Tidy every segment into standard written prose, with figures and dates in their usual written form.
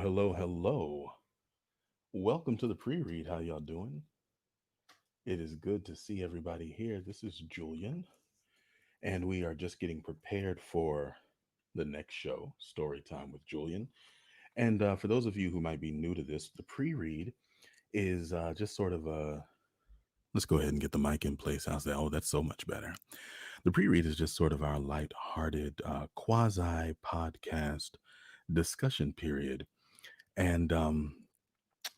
Hello. Welcome to the pre-read. How y'all doing? It is good to see everybody here. This is Julian, and we are just getting prepared for the next show, Story Time with Julian. And for those of you who might be new to this, the pre-read is just sort of a. Let's go ahead and get the mic in place. How's that? Oh, that's so much better. The pre-read is just sort of our light-hearted quasi podcast discussion period, and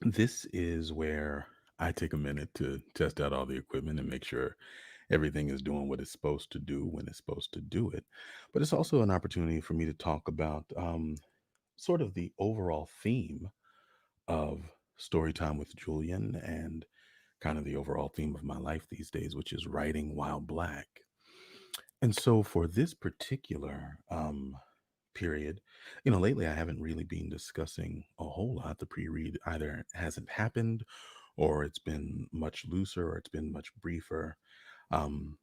this is where I take a minute to test out all the equipment and make sure everything is doing what it's supposed to do when it's supposed to do it. But it's also an opportunity for me to talk about sort of the overall theme of story time with Julian and kind of the overall theme of my life these days, which is writing while black. And so for this particular period, lately I haven't really been discussing a whole lot. The pre read either hasn't happened or it's been much looser or it's been much briefer. Um,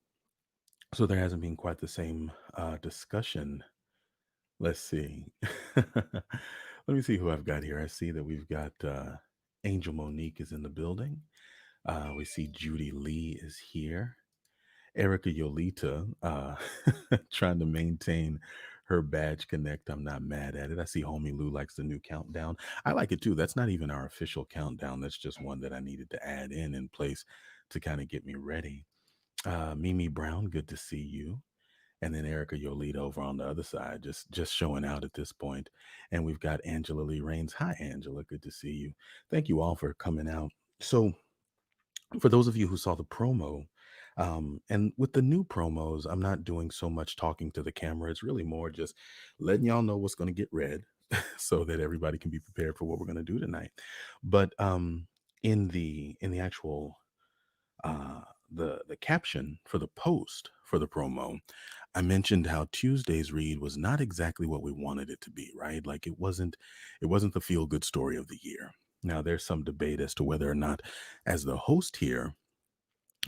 so there hasn't been quite the same discussion. Let's see. Let me see who I've got here. I see that we've got Angel Monique is in the building. We see Judy Lee is here. Erica Yolita trying to maintain her badge connect. I'm not mad at it. I see Homie Lou likes the new countdown. I like it too. That's not even our official countdown. That's just one that I needed to add in place to kind of get me ready. Mimi Brown, good to see you. And then Erica Yolita over on the other side, just showing out at this point. And we've got Angela Lee Rains. Hi, Angela. Good to see you. Thank you all for coming out. So for those of you who saw the promo, and with the new promos, I'm not doing so much talking to the camera. It's really more just letting y'all know what's going to get read so that everybody can be prepared for what we're going to do tonight. But in the actual uh the caption for the post for the promo, I mentioned how Tuesday's read was not exactly what we wanted it to be, right? Like it wasn't the feel good story of the year. Now there's some debate as to whether or not, as the host here,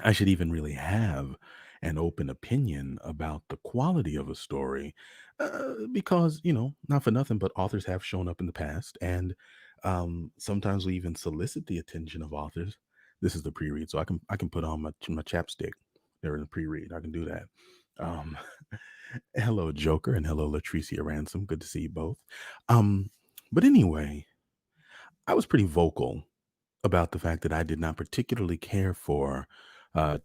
I should even really have an open opinion about the quality of a story, because not for nothing, but authors have shown up in the past, and sometimes we even solicit the attention of authors. This is the pre-read, so I can put on my chapstick during the pre-read. I can do that. Um, Hello, Joker, and hello, Latricia Ransom. Good to see you both. Um, but anyway, I was pretty vocal about the fact that I did not particularly care for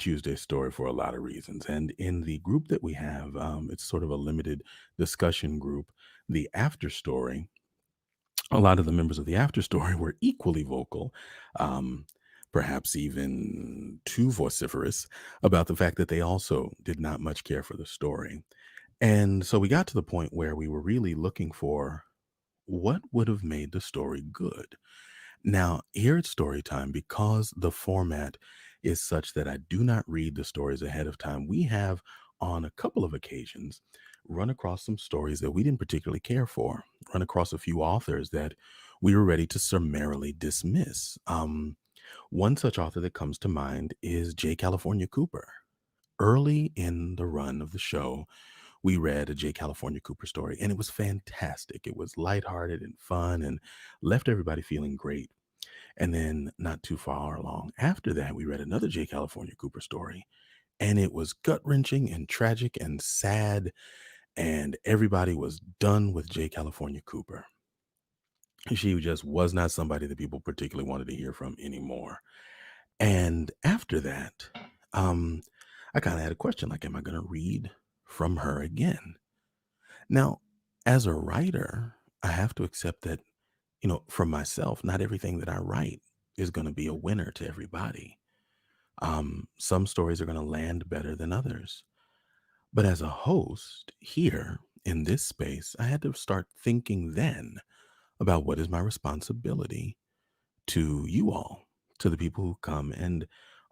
Tuesday's story for a lot of reasons. And in the group that we have, it's sort of a limited discussion group. The after story, a lot of the members of the after story were equally vocal, um, perhaps even too vociferous about the fact that they also did not much care for the story. And so we got to the point where we were really looking for what would have made the story good. Now, here at story time, because the format is such that I do not read the stories ahead of time, we have on a couple of occasions run across some stories that we didn't particularly care for, run across a few authors that we were ready to summarily dismiss. One such author that comes to mind is J. California Cooper. Early in the run of the show, we read a J. California Cooper story, and it was fantastic. It was lighthearted and fun and left everybody feeling great. And then not too far along after that, we read another J. California Cooper story, and it was gut wrenching and tragic and sad. And everybody was done with J. California Cooper. She just was not somebody that people particularly wanted to hear from anymore. And after that, um, I kind of had a question like, am I going to read from her again? Now, as a writer, I have to accept that, for myself, not everything that I write is going to be a winner to everybody. Some stories are going to land better than others. But as a host here in this space, I had to start thinking then about what is my responsibility to you all, to the people who come and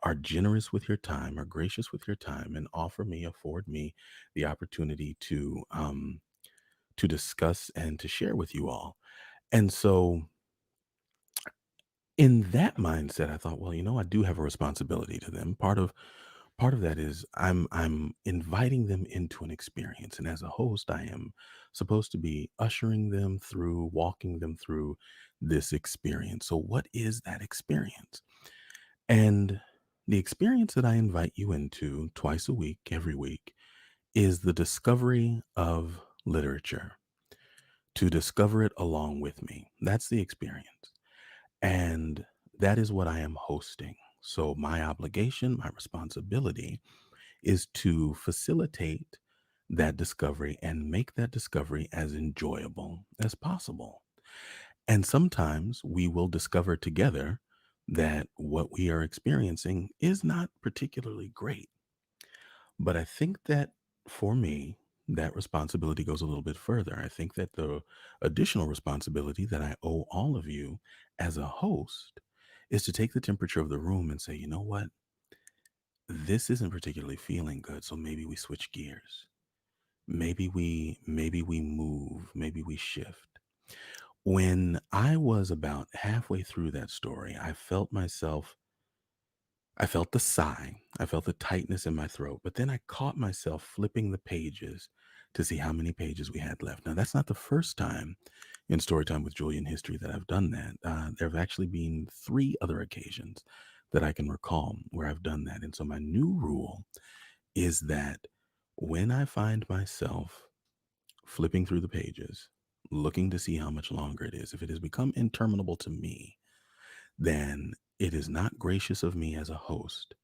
are generous with your time, are gracious with your time, and afford me the opportunity to discuss and to share with you all. And so in that mindset, I thought, well, I do have a responsibility to them. Part of that is I'm inviting them into an experience, and as a host, I am supposed to be ushering them through, walking them through this experience. So, what is that experience? And the experience that I invite you into twice a week, every week, is the discovery of literature, to discover it along with me. That's the experience. And that is what I am hosting. So, my obligation, my responsibility is to facilitate that discovery and make that discovery as enjoyable as possible. And sometimes we will discover together that what we are experiencing is not particularly great. But I think that for me, that responsibility goes a little bit further. I think that the additional responsibility that I owe all of you as a host is to take the temperature of the room and say, you know what? This isn't particularly feeling good. So maybe we switch gears. Maybe we move, maybe we shift. When I was about halfway through that story, I felt the sigh. I felt the tightness in my throat, but then I caught myself flipping the pages to see how many pages we had left. Now, that's not the first time in Storytime with Julian history that I've done that. There have actually been three other occasions that I can recall where I've done that. And so my new rule is that when I find myself flipping through the pages, looking to see how much longer it is, if it has become interminable to me, then it is not gracious of me as a host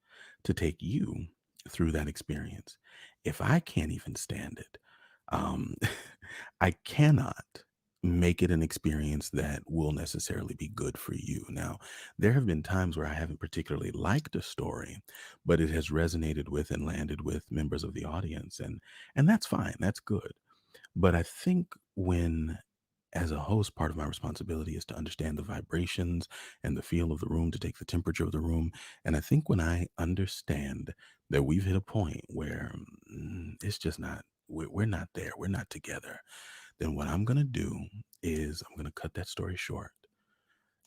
to take you through that experience. If I can't even stand it, um, I cannot make it an experience that will necessarily be good for you. Now, there have been times where I haven't particularly liked a story, but it has resonated with and landed with members of the audience, and that's fine. That's good. But I think when as a host, part of my responsibility is to understand the vibrations and the feel of the room, to take the temperature of the room. And I think when I understand that we've hit a point where it's just not, we're not there, we're not together, then what I'm going to do is I'm going to cut that story short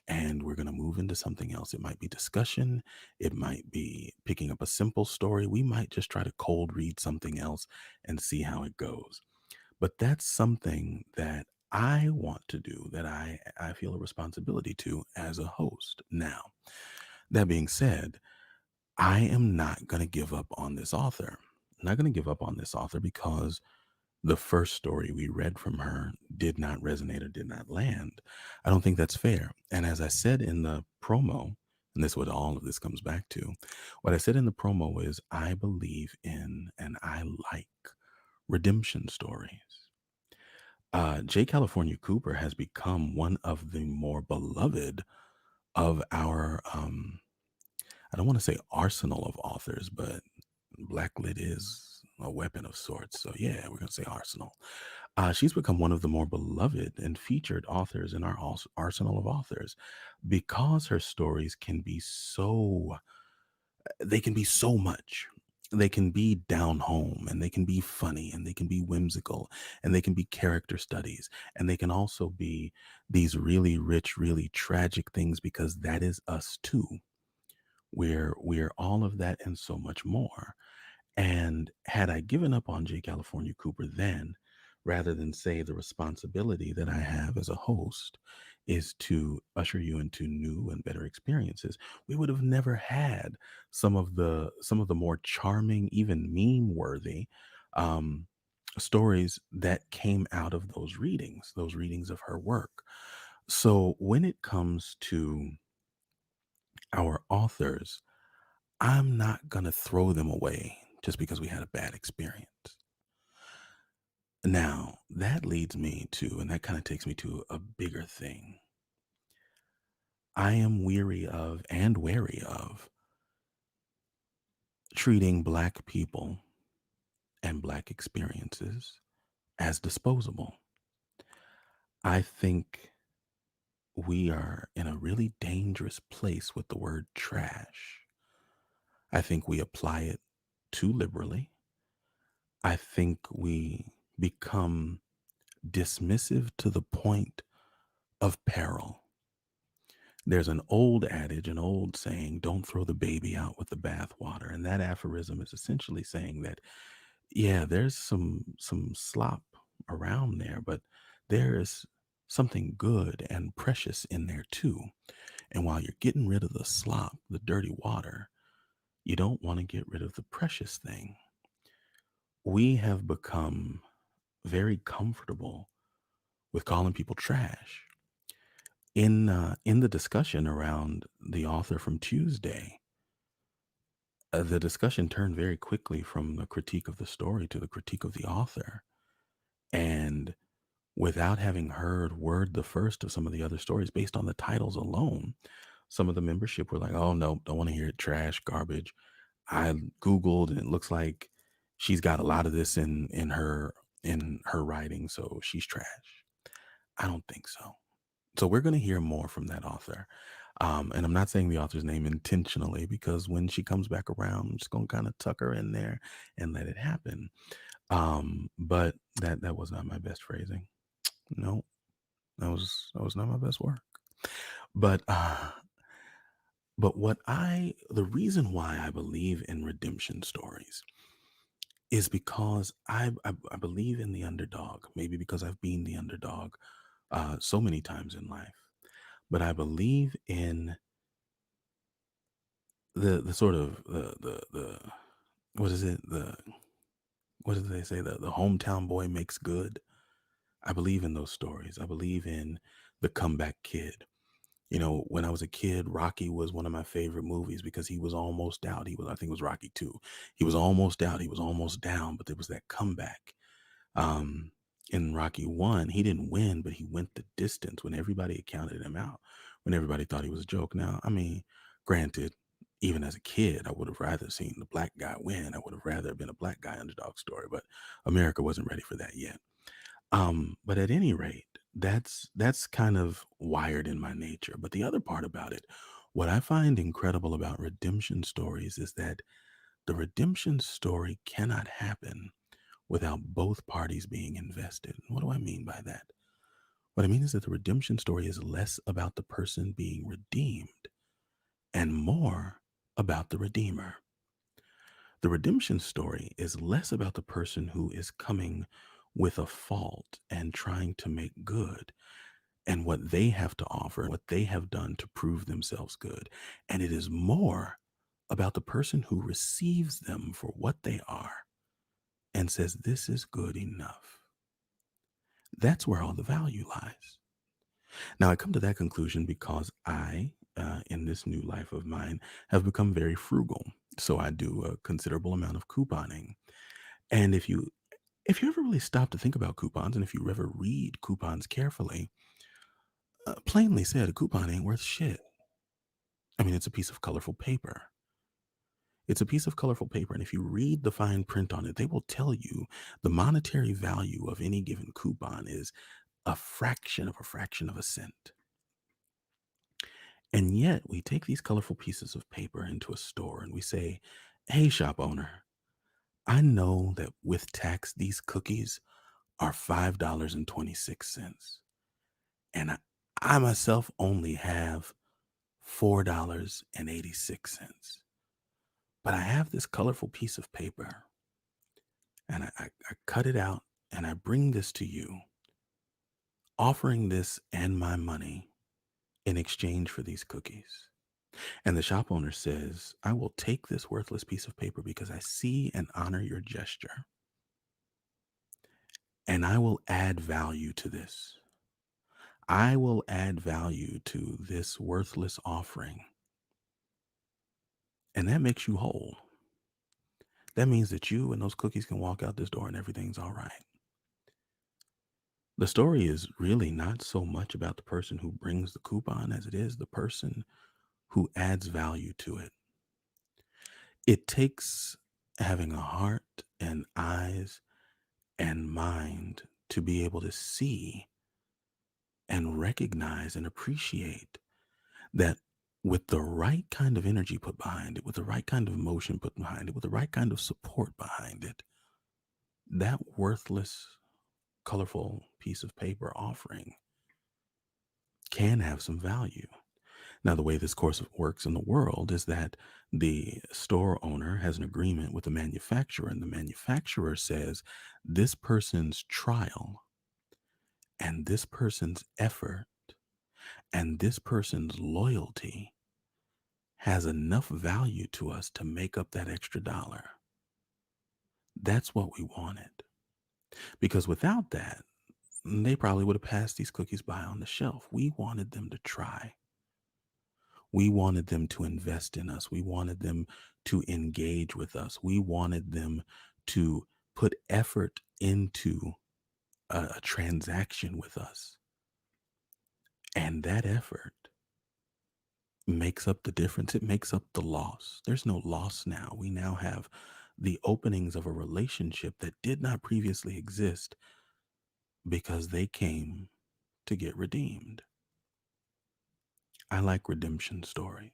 and we're going to move into something else. It might be discussion, it might be picking up a simple story. We might just try to cold read something else and see how it goes. But that's something that I want to do, that I feel a responsibility to as a host. Now, that being said, I am not going to give up on this author. I'm not going to give up on this author because the first story we read from her did not resonate or did not land. I don't think that's fair. And as I said in the promo, and this is what all of this comes back to, what I said in the promo is I believe in and I like redemption stories. J. California Cooper has become one of the more beloved of our, I don't want to say arsenal of authors, but Blacklit is a weapon of sorts. So, yeah, we're going to say arsenal. She's become one of the more beloved and featured authors in our arsenal of authors because her stories can be so they can be so much. They can be down home and they can be funny and they can be whimsical and they can be character studies and they can also be these really rich, really tragic things because that is us too. We're all of that and so much more. And had I given up on J. California Cooper then, rather than say the responsibility that I have as a host is to usher you into new and better experiences, we would have never had some of the more charming, even meme worthy um, stories that came out of those readings of her work. So when it comes to our authors, I'm not gonna throw them away just because we had a bad experience. Now, that leads me to, and that kind of takes me to a bigger thing. I am weary of and wary of treating Black people and Black experiences as disposable. I think we are in a really dangerous place with the word trash. I think we apply it too liberally. I think we become dismissive to the point of peril. There's an old adage, an old saying, don't throw the baby out with the bathwater. And that aphorism is essentially saying that, yeah, there's some slop around there, but there is something good and precious in there too. And while you're getting rid of the slop, the dirty water, you don't want to get rid of the precious thing. We have become very comfortable with calling people trash. In the discussion around the author from Tuesday, the discussion turned very quickly from the critique of the story to the critique of the author. And without having heard word the first of some of the other stories based on the titles alone, some of the membership were like, "Oh no, don't want to hear it. Trash, garbage." I Googled, and it looks like she's got a lot of this in her writing, so she's trash. I don't think so. So we're going to hear more from that author. And I'm not saying the author's name intentionally, because when she comes back around, I'm just going to kind of tuck her in there and let it happen. But that was not my best phrasing. No, that was not my best work. But the reason why I believe in redemption stories is because I believe in the underdog. Maybe because I've been the underdog so many times in life. But I believe in the sort of the what is it, the what did they say, the hometown boy makes good. I believe in those stories. I believe in the comeback kid. You know, when I was a kid, Rocky was one of my favorite movies because he was almost out. I think it was Rocky 2. He was almost out. He was almost down, but there was that comeback. Um, in Rocky 1, he didn't win, but he went the distance when everybody had counted him out, when everybody thought he was a joke. Now, I mean, granted, even as a kid, I would have rather seen the black guy win. I would have rather been a black guy underdog story, but America wasn't ready for that yet. But at any rate, that's kind of wired in my nature. But the other part about it, what I find incredible about redemption stories is that the redemption story cannot happen without both parties being invested. What do I mean by that? What I mean is that the redemption story is less about the person being redeemed and more about the redeemer. The redemption story is less about the person who is coming with a fault and trying to make good and what they have to offer and what they have done to prove themselves good. And it is more about the person who receives them for what they are and says, "This is good enough." That's where all the value lies. Now, I come to that conclusion because in this new life of mine, have become very frugal. So I do a considerable amount of couponing. And if you ever really stop to think about coupons, and if you ever read coupons carefully, plainly said, a coupon ain't worth shit. I mean, it's a piece of colorful paper. It's a piece of colorful paper, and if you read the fine print on it, they will tell you the monetary value of any given coupon is a fraction of a cent. And yet, we take these colorful pieces of paper into a store and we say, "Hey, shop owner, I know that with tax, these cookies are $5.26. And I myself only have $4.86. But I have this colorful piece of paper and I cut it out and I bring this to you, offering this and my money in exchange for these cookies." And the shop owner says, "I will take this worthless piece of paper because I see and honor your gesture, and I will add value to this. I will add value to this worthless offering." And that makes you whole. That means that you and those cookies can walk out this door and everything's all right. The story is really not so much about the person who brings the coupon as it is the person who adds value to it. It takes having a heart and eyes and mind to be able to see and recognize and appreciate that with the right kind of energy put behind it, with the right kind of emotion put behind it, with the right kind of support behind it, that worthless, colorful piece of paper offering can have some value. Now, the way this course works in the world is that the store owner has an agreement with the manufacturer, and the manufacturer says this person's trial And this person's effort and this person's loyalty has enough value to us to make up that extra dollar. That's what we wanted. Because without that, they probably would have passed these cookies by on the shelf. We wanted them to try. We wanted them to invest in us. We wanted them to engage with us. We wanted them to put effort into a transaction with us. And that effort makes up the difference. It makes up the loss. There's no loss now. We now have the openings of a relationship that did not previously exist because they came to get redeemed. I like redemption stories.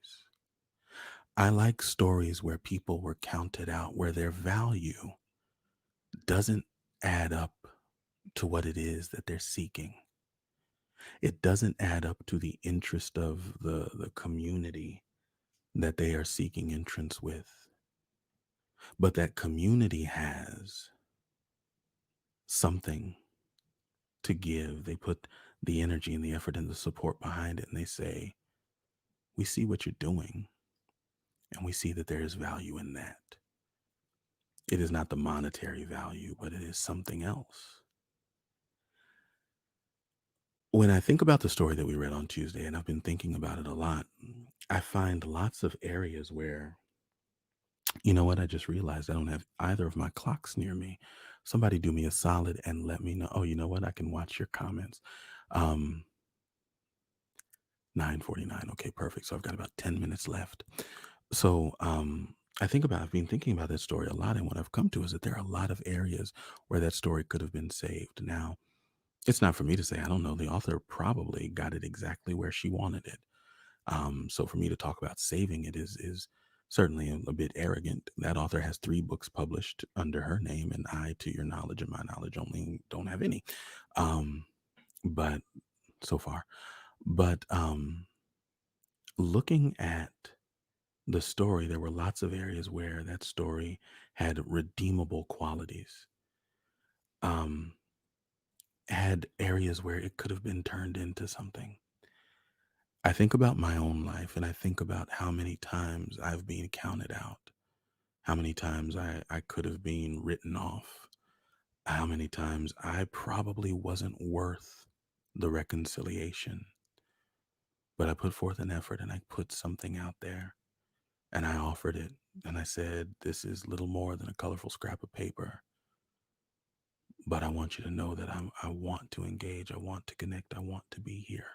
I like stories where people were counted out, where their value doesn't add up to what it is that they're seeking. It doesn't add up to the interest of the community that they are seeking entrance with. But that community has something to give. They put the energy and the effort and the support behind it, and they say, we see what you're doing, and we see that there is value in that. It is not the monetary value, but it is something else. When I think about the story that we read on Tuesday, and I've been thinking about it a lot, I find lots of areas where, you know what, I just realized I don't have either of my clocks near me. Somebody do me a solid and let me know. Oh, you know what? I can watch your comments. Um, 9:49. Okay, perfect. So I've got about 10 minutes left. So I've been thinking about that story a lot, and what I've come to is that there are a lot of areas where that story could have been saved. Now, it's not for me to say. I don't know. The author probably got it exactly where she wanted it. So for me to talk about saving it is certainly a bit arrogant. That author has 3 books published under her name, and I, to your knowledge and my knowledge only, don't have any. Um, but so far, but looking at the story, there were lots of areas where that story had redeemable qualities. Um, had areas where it could have been turned into something. I think about my own life, and I think about how many times I've been counted out, how many times I could have been written off, how many times I probably wasn't worth the reconciliation. But I put forth an effort and I put something out there and I offered it. And I said, this is little more than a colorful scrap of paper. But I want you to know that I want to engage. I want to connect. I want to be here.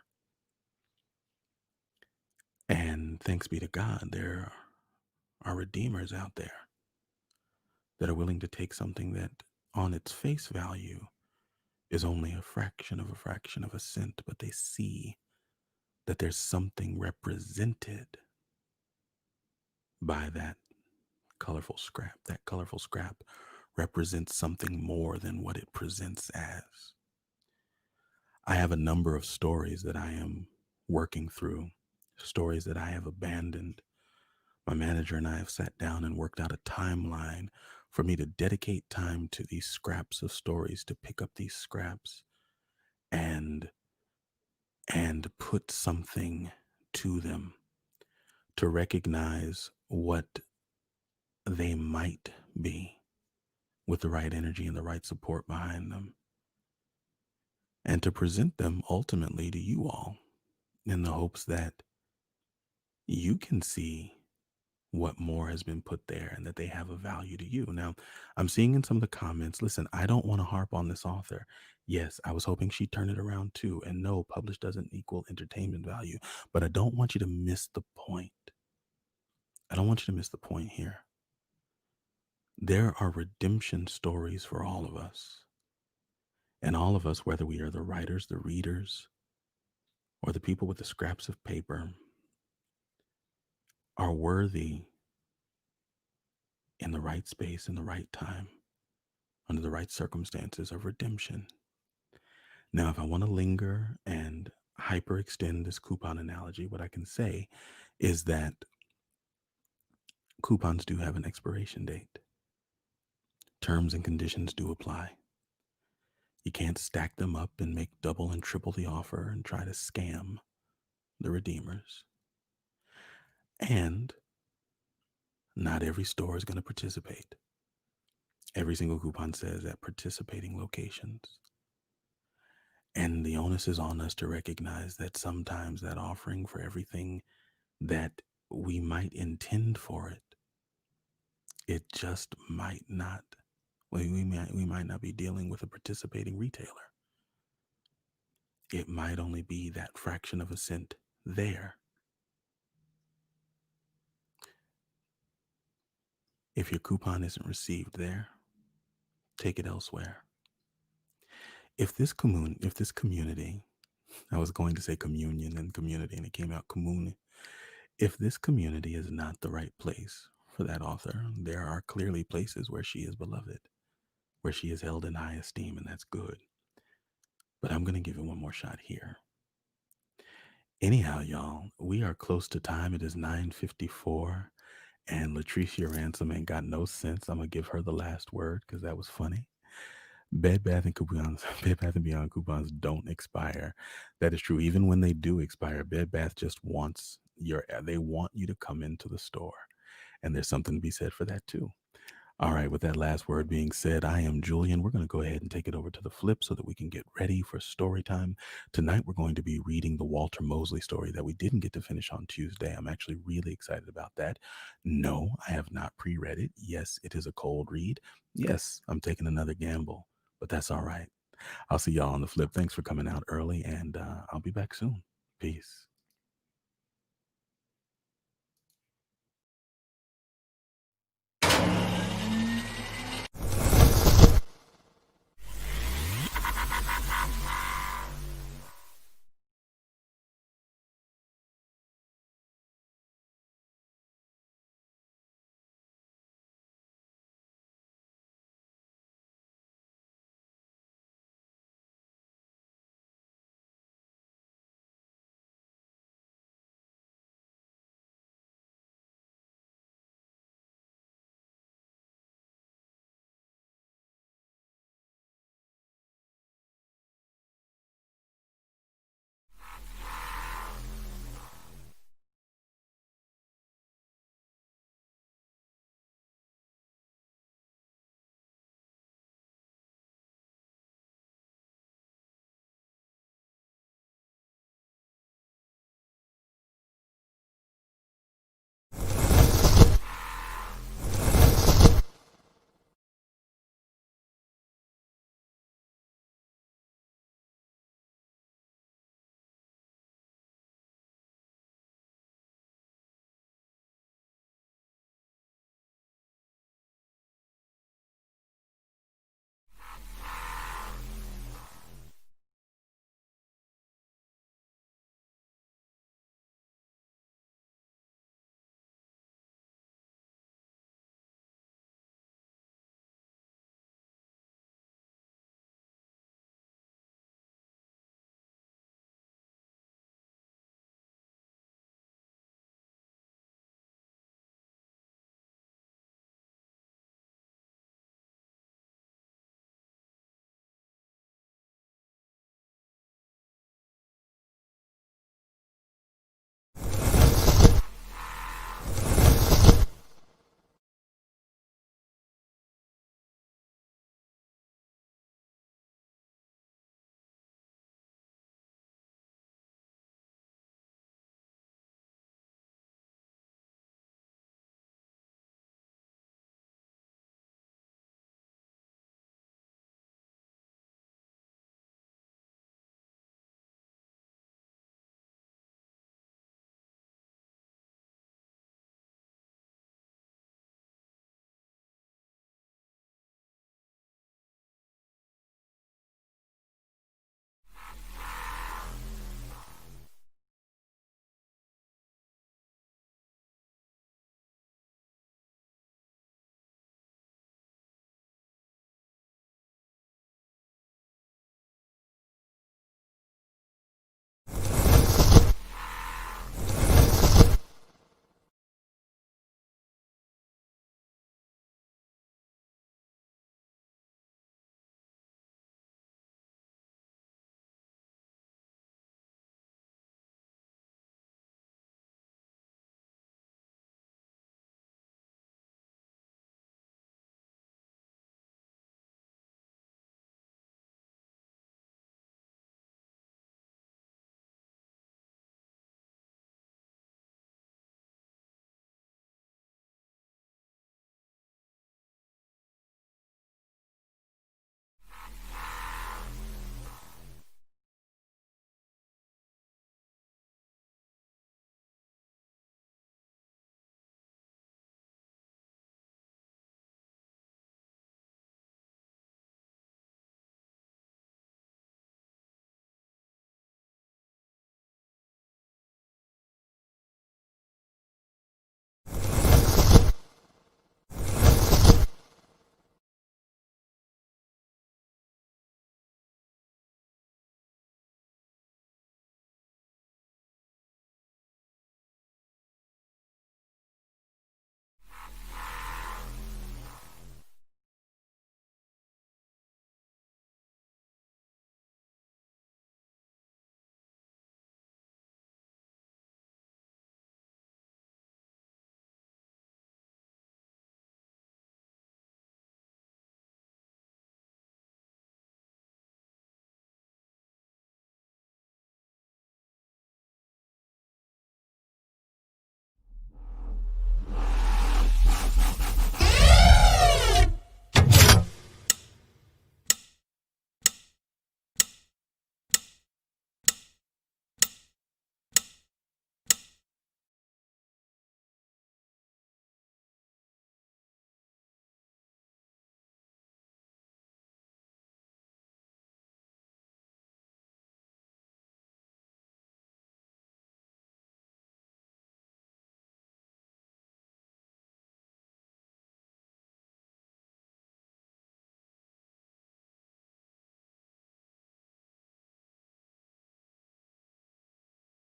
And thanks be to God, there are redeemers out there that are willing to take something that on its face value is only a fraction of a cent, but they see that there's something represented by that colorful scrap. That colorful scrap represents something more than what it presents as. I have a number of stories that I am working through, stories that I have abandoned. My manager and I have sat down and worked out a timeline for me to dedicate time to these scraps of stories, to pick up these scraps and put something to them, to recognize what they might be with the right energy and the right support behind them, and to present them ultimately to you all in the hopes that you can see what more has been put there and that they have a value to you. Now, I'm seeing in some of the comments, listen, I don't want to harp on this author. Yes, I was hoping she'd turn it around too. And no, published doesn't equal entertainment value. But I don't want you to miss the point. I don't want you to miss the point here. There are redemption stories for all of us. And all of us, whether we are the writers, the readers, or the people with the scraps of paper, are worthy in the right space, in the right time, under the right circumstances of redemption. Now, if I want to linger and hyperextend this coupon analogy, what I can say is that coupons do have an expiration date. Terms and conditions do apply. You can't stack them up and make double and triple the offer and try to scam the redeemers. And not every store is going to participate. Every single coupon says at participating locations. And the onus is on us to recognize that sometimes that offering for everything that we might intend for it, it just might not. We might not be dealing with a participating retailer. It might only be that fraction of a cent there. If your coupon isn't received there, take it elsewhere. If this community, I was going to say communion and community, and it came out commune. If this community is not the right place for that author, there are clearly places where she is beloved, where she is held in high esteem, and that's good. But I'm going to give it one more shot here. Anyhow, y'all, we are close to time. It is 9:54, and Latricia Ransom ain't got no sense. I'm going to give her the last word because that was funny. Bed Bath and coupons, Bed Bath and Beyond coupons don't expire. That is true. Even when they do expire, Bed Bath just wants they want you to come into the store. And there's something to be said for that too. All right, with that last word being said, I am Julian. We're going to go ahead and take it over to the flip so that we can get ready for story time. Tonight, we're going to be reading the Walter Mosley story that we didn't get to finish on Tuesday. I'm actually really excited about that. No, I have not pre read it. Yes, it is a cold read. Yes, I'm taking another gamble, but that's all right. I'll see y'all on the flip. Thanks for coming out early, and I'll be back soon. Peace.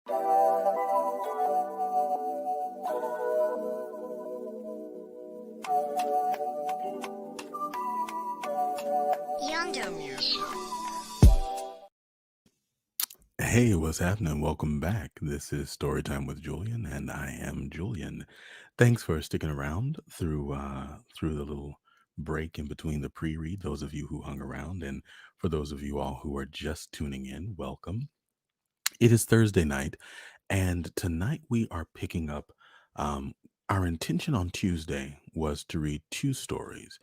Yonder Music. Hey, what's happening? Welcome back. This is Storytime with Julian, and I am Julian. Thanks for sticking around through the little break in between the pre-read. Those of you who hung around, and for those of you all who are just tuning in, welcome. It is Thursday night, and tonight we are picking up. Um, our intention on Tuesday was to read two stories.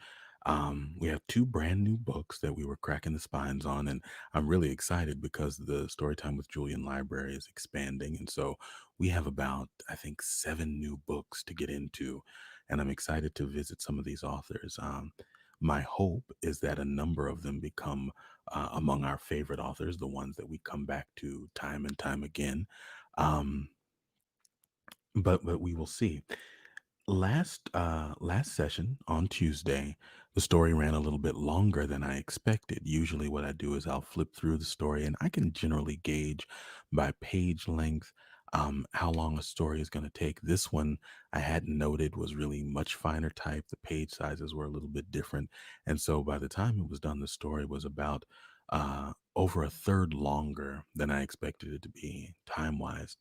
We have two brand new books that we were cracking the spines on, and I'm really excited because the Storytime with Julian library is expanding. And so we have about, I think, seven new books to get into, and I'm excited to visit some of these authors. My hope is that a number of them become among our favorite authors, the ones that we come back to time and time again. Um, but we will see. Last session on Tuesday, the story ran a little bit longer than I expected. Usually what I do is I'll flip through the story and I can generally gauge by page length how long a story is going to take. This one I hadn't noted was really much finer type. The page sizes were a little bit different. And so by the time it was done, the story was about over a third longer than I expected it to be time wise.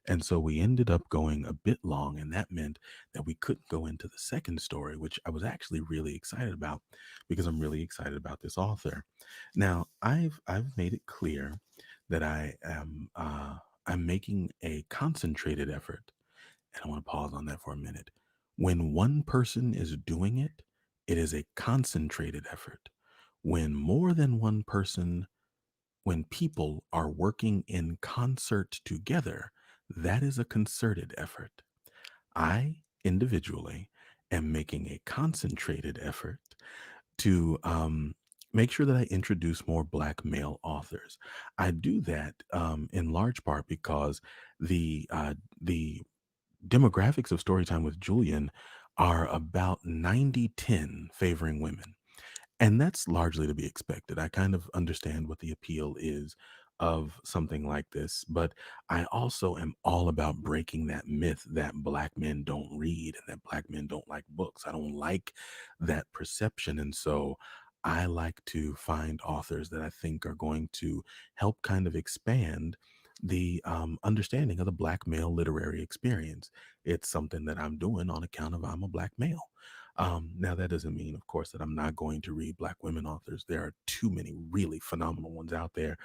And so we ended up going a bit long, and that meant that we couldn't go into the second story, which I was actually really excited about because I'm really excited about this author. Now, I've made it clear that I'm making a concentrated effort, and I want to pause on that for a minute. When one person is doing it, it is a concentrated effort. When more than one person when people are working in concert together, that is a concerted effort. I individually am making a concentrated effort to make sure that I introduce more Black male authors. I do that in large part because the demographics of Storytime with Julian are about 90-10 favoring women. And that's largely to be expected. I kind of understand what the appeal is of something like this, but I also am all about breaking that myth that Black men don't read and that Black men don't like books. I don't like that perception. And so I like to find authors that I think are going to help kind of expand the understanding of the Black male literary experience. It's something that I'm doing on account of I'm a Black male. Now, that doesn't mean, of course, that I'm not going to read Black women authors. There are too many really phenomenal ones out there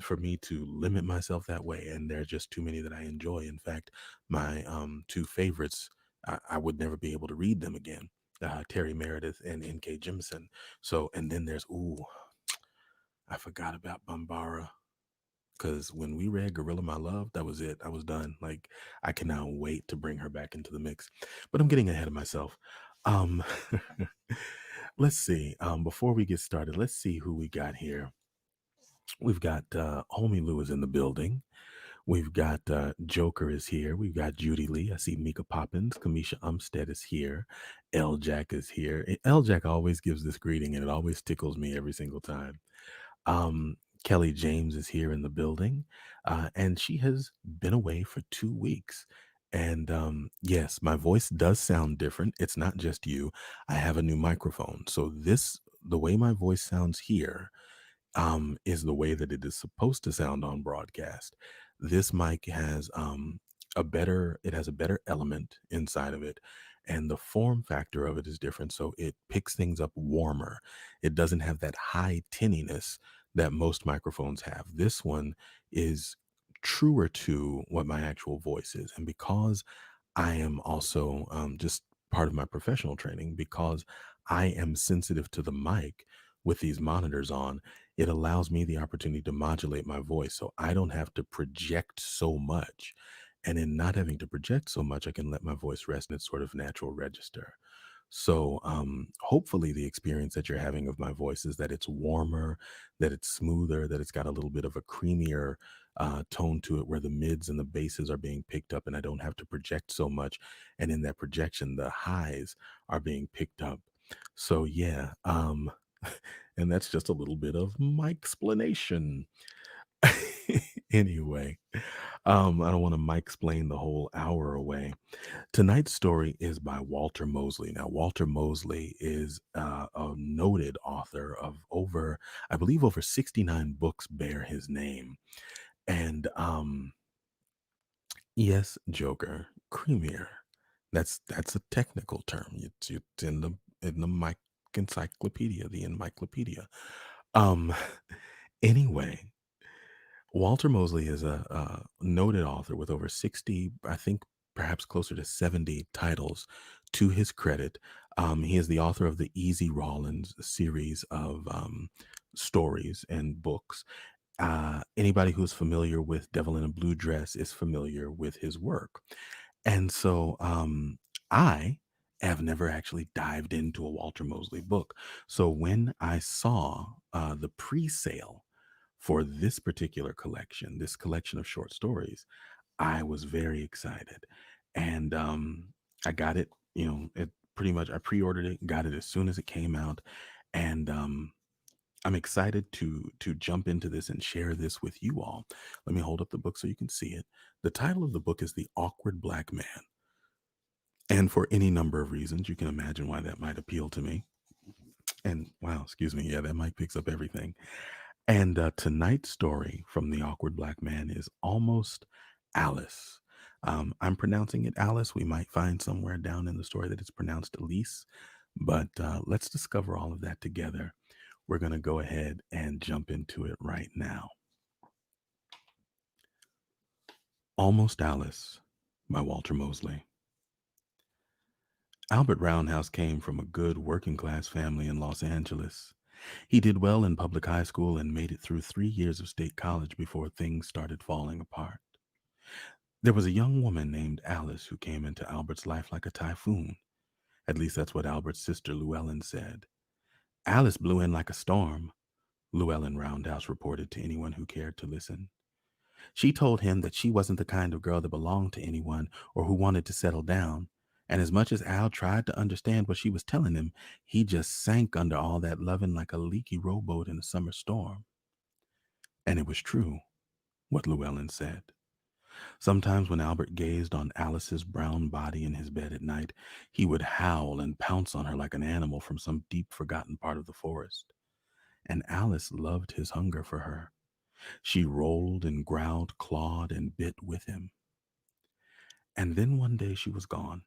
for me to limit myself that way. And there are just too many that I enjoy. In fact, my two favorites, I would never be able to read them again. Terry Meredith and N.K. Jemisin. So, and then there's, I forgot about Bambara. Because when we read Gorilla My Love, that was it. I was done. Like, I cannot wait to bring her back into the mix. But I'm getting ahead of myself. Um, let's see. Before we get started, let's see who we got here. We've got Homie Lou is in the building. We've got Joker is here. We've got Judy Lee. I see Mika Poppins. Kamisha Umstead is here. L Jack is here. L Jack always gives this greeting, and it always tickles me every single time. Um, Kelly James is here in the building, and she has been away for 2 weeks. And yes, my voice does sound different. It's not just you. I have a new microphone. So, the way my voice sounds here is the way that it is supposed to sound on broadcast. This mic has it has a better element inside of it, and the form factor of it is different. So it picks things up warmer. It doesn't have that high tinniness that most microphones have. This one is truer to what my actual voice is, and because I am also just part of my professional training because I am sensitive to the mic with these monitors on. It allows me the opportunity to modulate my voice so I don't have to project so much. And in not having to project so much, I can let my voice rest in its sort of natural register. So, hopefully, the experience that you're having of my voice is that it's warmer, that it's smoother, that it's got a little bit of a creamier tone to it where the mids and the basses are being picked up and I don't have to project so much. And in that projection, the highs are being picked up. So, yeah. And that's just a little bit of my explanation. Anyway, I don't want to Mike explain the whole hour away. Tonight's story is by Walter Mosley. Now, Walter Mosley is a noted author of over, I believe, over 69 books bear his name. And yes, Joker, creamier. That's a technical term. It's in the Mike encyclopedia, the encyclopedia. Um, anyway, Walter Mosley is a noted author with over 60, I think perhaps closer to 70 titles to his credit. He is the author of the Easy Rawlins series of stories and books. Anybody who's familiar with Devil in a Blue Dress is familiar with his work. And so I have never actually dived into a Walter Mosley book. So when I saw the pre sale for this particular collection, this collection of short stories, I was very excited. And I got it, it pretty much, I pre ordered it, got it as soon as it came out. And I'm excited to jump into this and share this with you all. Let me hold up the book so you can see it. The title of the book is The Awkward Black Man. And for any number of reasons, you can imagine why that might appeal to me. And wow, excuse me. Yeah, that mic picks up everything. And tonight's story from The Awkward Black Man is Almost Alyce. I'm pronouncing it Alice. We might find somewhere down in the story that it's pronounced Alyce. But let's discover all of that together. We're going to go ahead and jump into it right now. Almost Alice by Walter Mosley. Albert Roundhouse came from a good working class family in Los Angeles. He did well in public high school and made it through 3 years of state college before things started falling apart. There was a young woman named Alice who came into Albert's life like a typhoon. At least that's what Albert's sister Llewellyn said. Alice blew in like a storm, Llewellyn Roundhouse reported to anyone who cared to listen. She told him that she wasn't the kind of girl that belonged to anyone or who wanted to settle down. And as much as Al tried to understand what she was telling him, he just sank under all that loving like a leaky rowboat in a summer storm. And it was true, what Llewellyn said. Sometimes when Albert gazed on Alice's brown body in his bed at night, he would howl and pounce on her like an animal from some deep forgotten part of the forest. And Alice loved his hunger for her. She rolled and growled, clawed and bit with him. And then one day she was gone,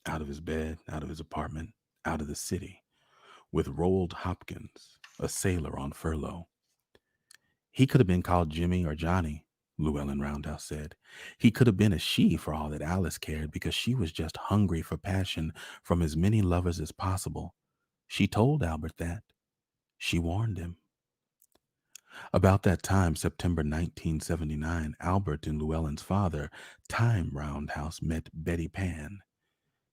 out of his bed, out of his apartment, out of the city, with Roald Hopkins, a sailor on furlough. He could have been called Jimmy or Johnny, Llewellyn Roundhouse said. He could have been a she for all that Alice cared, because she was just hungry for passion from as many lovers as possible. She told Albert that. She warned him. About that time, September 1979, Albert and Llewellyn's father, Time Roundhouse, met Betty Pan.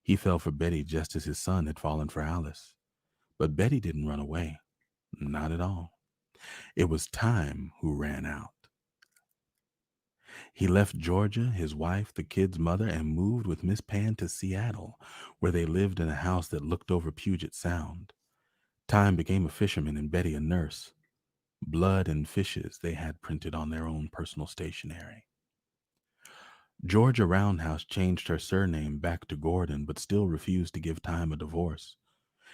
He fell for Betty just as his son had fallen for Alice. But Betty didn't run away. Not at all. It was Time who ran out. He left Georgia, his wife, the kid's mother, and moved with Miss Pan to Seattle, where they lived in a house that looked over Puget Sound. Time became a fisherman and Betty a nurse. Blood and fishes they had printed on their own personal stationery. Georgia Roundhouse changed her surname back to Gordon, but still refused to give Time a divorce.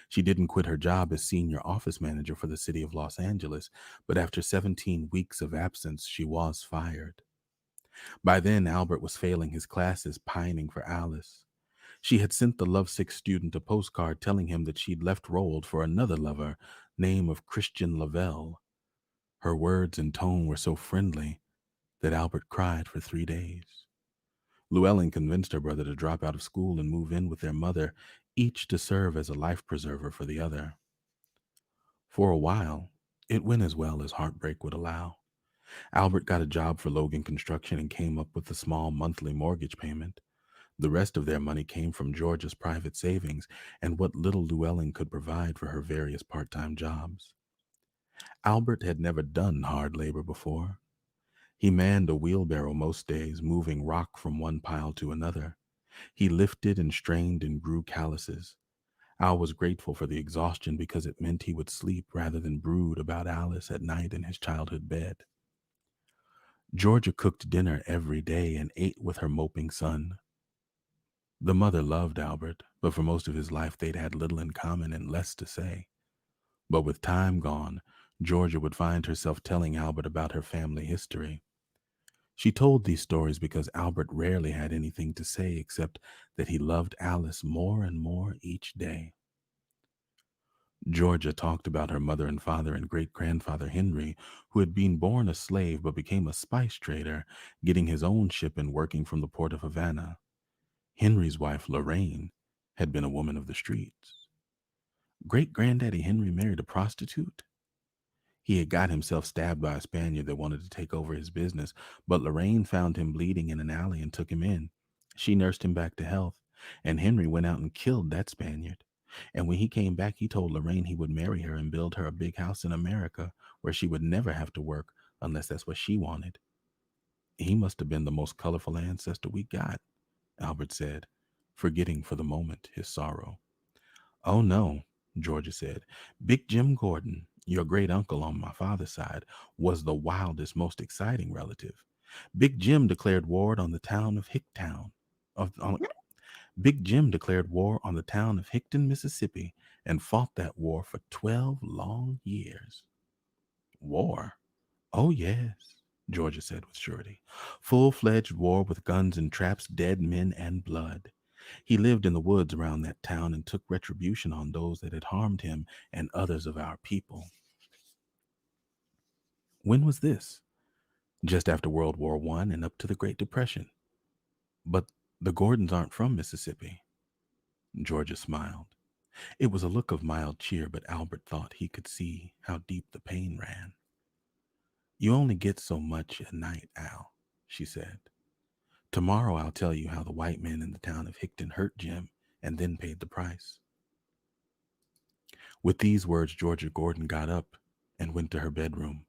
She didn't quit her job as senior office manager for the city of Los Angeles, but after 17 weeks of absence, she was fired. By then, Albert was failing his classes, pining for Alice. She had sent the lovesick student a postcard telling him that she'd left Roald for another lover, name of Christian Lavelle. Her words and tone were so friendly that Albert cried for 3 days. Llewellyn convinced her brother to drop out of school and move in with their mother, each to serve as a life preserver for the other. For a while, it went as well as heartbreak would allow. Albert got a job for Logan Construction and came up with a small monthly mortgage payment. The rest of their money came from Georgia's private savings and what little Llewellyn could provide for her various part-time jobs. Albert had never done hard labor before. He manned a wheelbarrow most days, moving rock from one pile to another. He lifted and strained and grew calluses. Al was grateful for the exhaustion because it meant he would sleep rather than brood about Alice at night in his childhood bed. Georgia cooked dinner every day and ate with her moping son. The mother loved Albert, but for most of his life they'd had little in common and less to say. But with time gone, Georgia would find herself telling Albert about her family history. She told these stories because Albert rarely had anything to say except that he loved Alyce more and more each day. Georgia talked about her mother and father and great grandfather Henry, who had been born a slave but became a spice trader, getting his own ship and working from the port of Havana. Henry's wife, Lorraine, had been a woman of the streets. Great granddaddy Henry married a prostitute? He had got himself stabbed by a Spaniard that wanted to take over his business, but Lorraine found him bleeding in an alley and took him in. She nursed him back to health, and Henry went out and killed that Spaniard. And when he came back, he told Lorraine he would marry her and build her a big house in America where she would never have to work unless that's what she wanted. He must have been the most colorful ancestor we got, Albert said, forgetting for the moment his sorrow. Oh, no, Georgia said. Big Jim Gordon, your great uncle on my father's side, was the wildest, most exciting relative. Big Jim declared war on the town of Hicktown. Big Jim declared war on the town of Hickton, Mississippi, and fought that war for 12 long years. War? Oh, yes, Georgia said with surety. Full-fledged war with guns and traps, dead men and blood. He lived in the woods around that town and took retribution on those that had harmed him and others of our people. When was this? Just after World War I and up to the Great Depression. But the Gordons aren't from Mississippi. Georgia smiled. It was a look of mild cheer, but Albert thought he could see how deep the pain ran. You only get so much at night, Al, she said. Tomorrow I'll tell you how the white men in the town of Hickton hurt Jim and then paid the price. With these words, Georgia Gordon got up and went to her bedroom,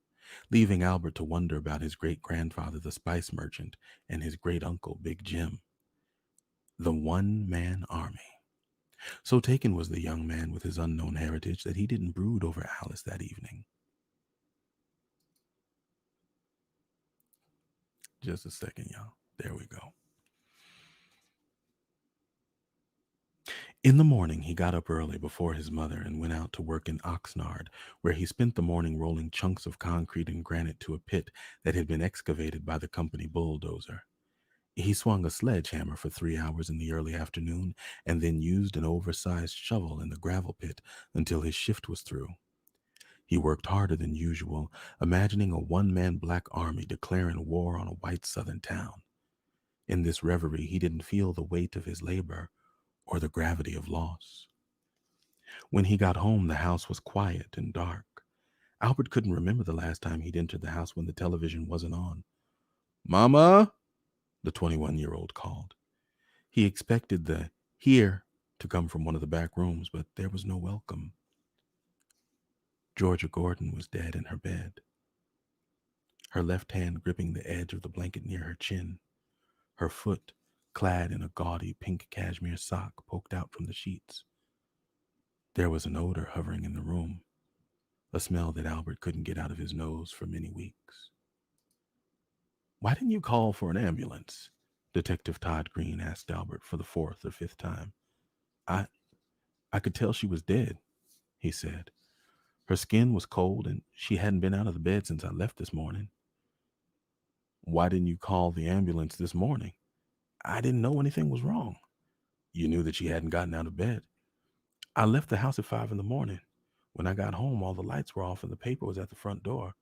leaving Albert to wonder about his great-grandfather, the spice merchant, and his great-uncle, Big Jim. The one-man army. So taken was the young man with his unknown heritage that he didn't brood over Alyce that evening. Just a second, y'all. There we go. In the morning, he got up early before his mother and went out to work in Oxnard, where he spent the morning rolling chunks of concrete and granite to a pit that had been excavated by the company bulldozer. He swung a sledgehammer for 3 hours in the early afternoon and then used an oversized shovel in the gravel pit until his shift was through. He worked harder than usual, imagining a one-man black army declaring war on a white southern town. In this reverie, he didn't feel the weight of his labor or the gravity of loss. When he got home, the house was quiet and dark. Albert couldn't remember the last time he'd entered the house when the television wasn't on. "Mama," the 21-year-old called. He expected the "here" to come from one of the back rooms, but there was no welcome. Georgia Gordon was dead in her bed, her left hand gripping the edge of the blanket near her chin. Her foot, clad in a gaudy pink cashmere sock, poked out from the sheets. There was an odor hovering in the room, a smell that Albert couldn't get out of his nose for many weeks. "Why didn't you call for an ambulance?" Detective Todd Green asked Albert for the fourth or fifth time. I I could tell she was dead," he said. "Her skin was cold and she hadn't been out of the bed since I left this morning." "Why didn't you call the ambulance this morning?" "I didn't know anything was wrong." "You knew that she hadn't gotten out of bed." "I left the house at 5 in the morning. When I got home, all the lights were off and the paper was at the front door.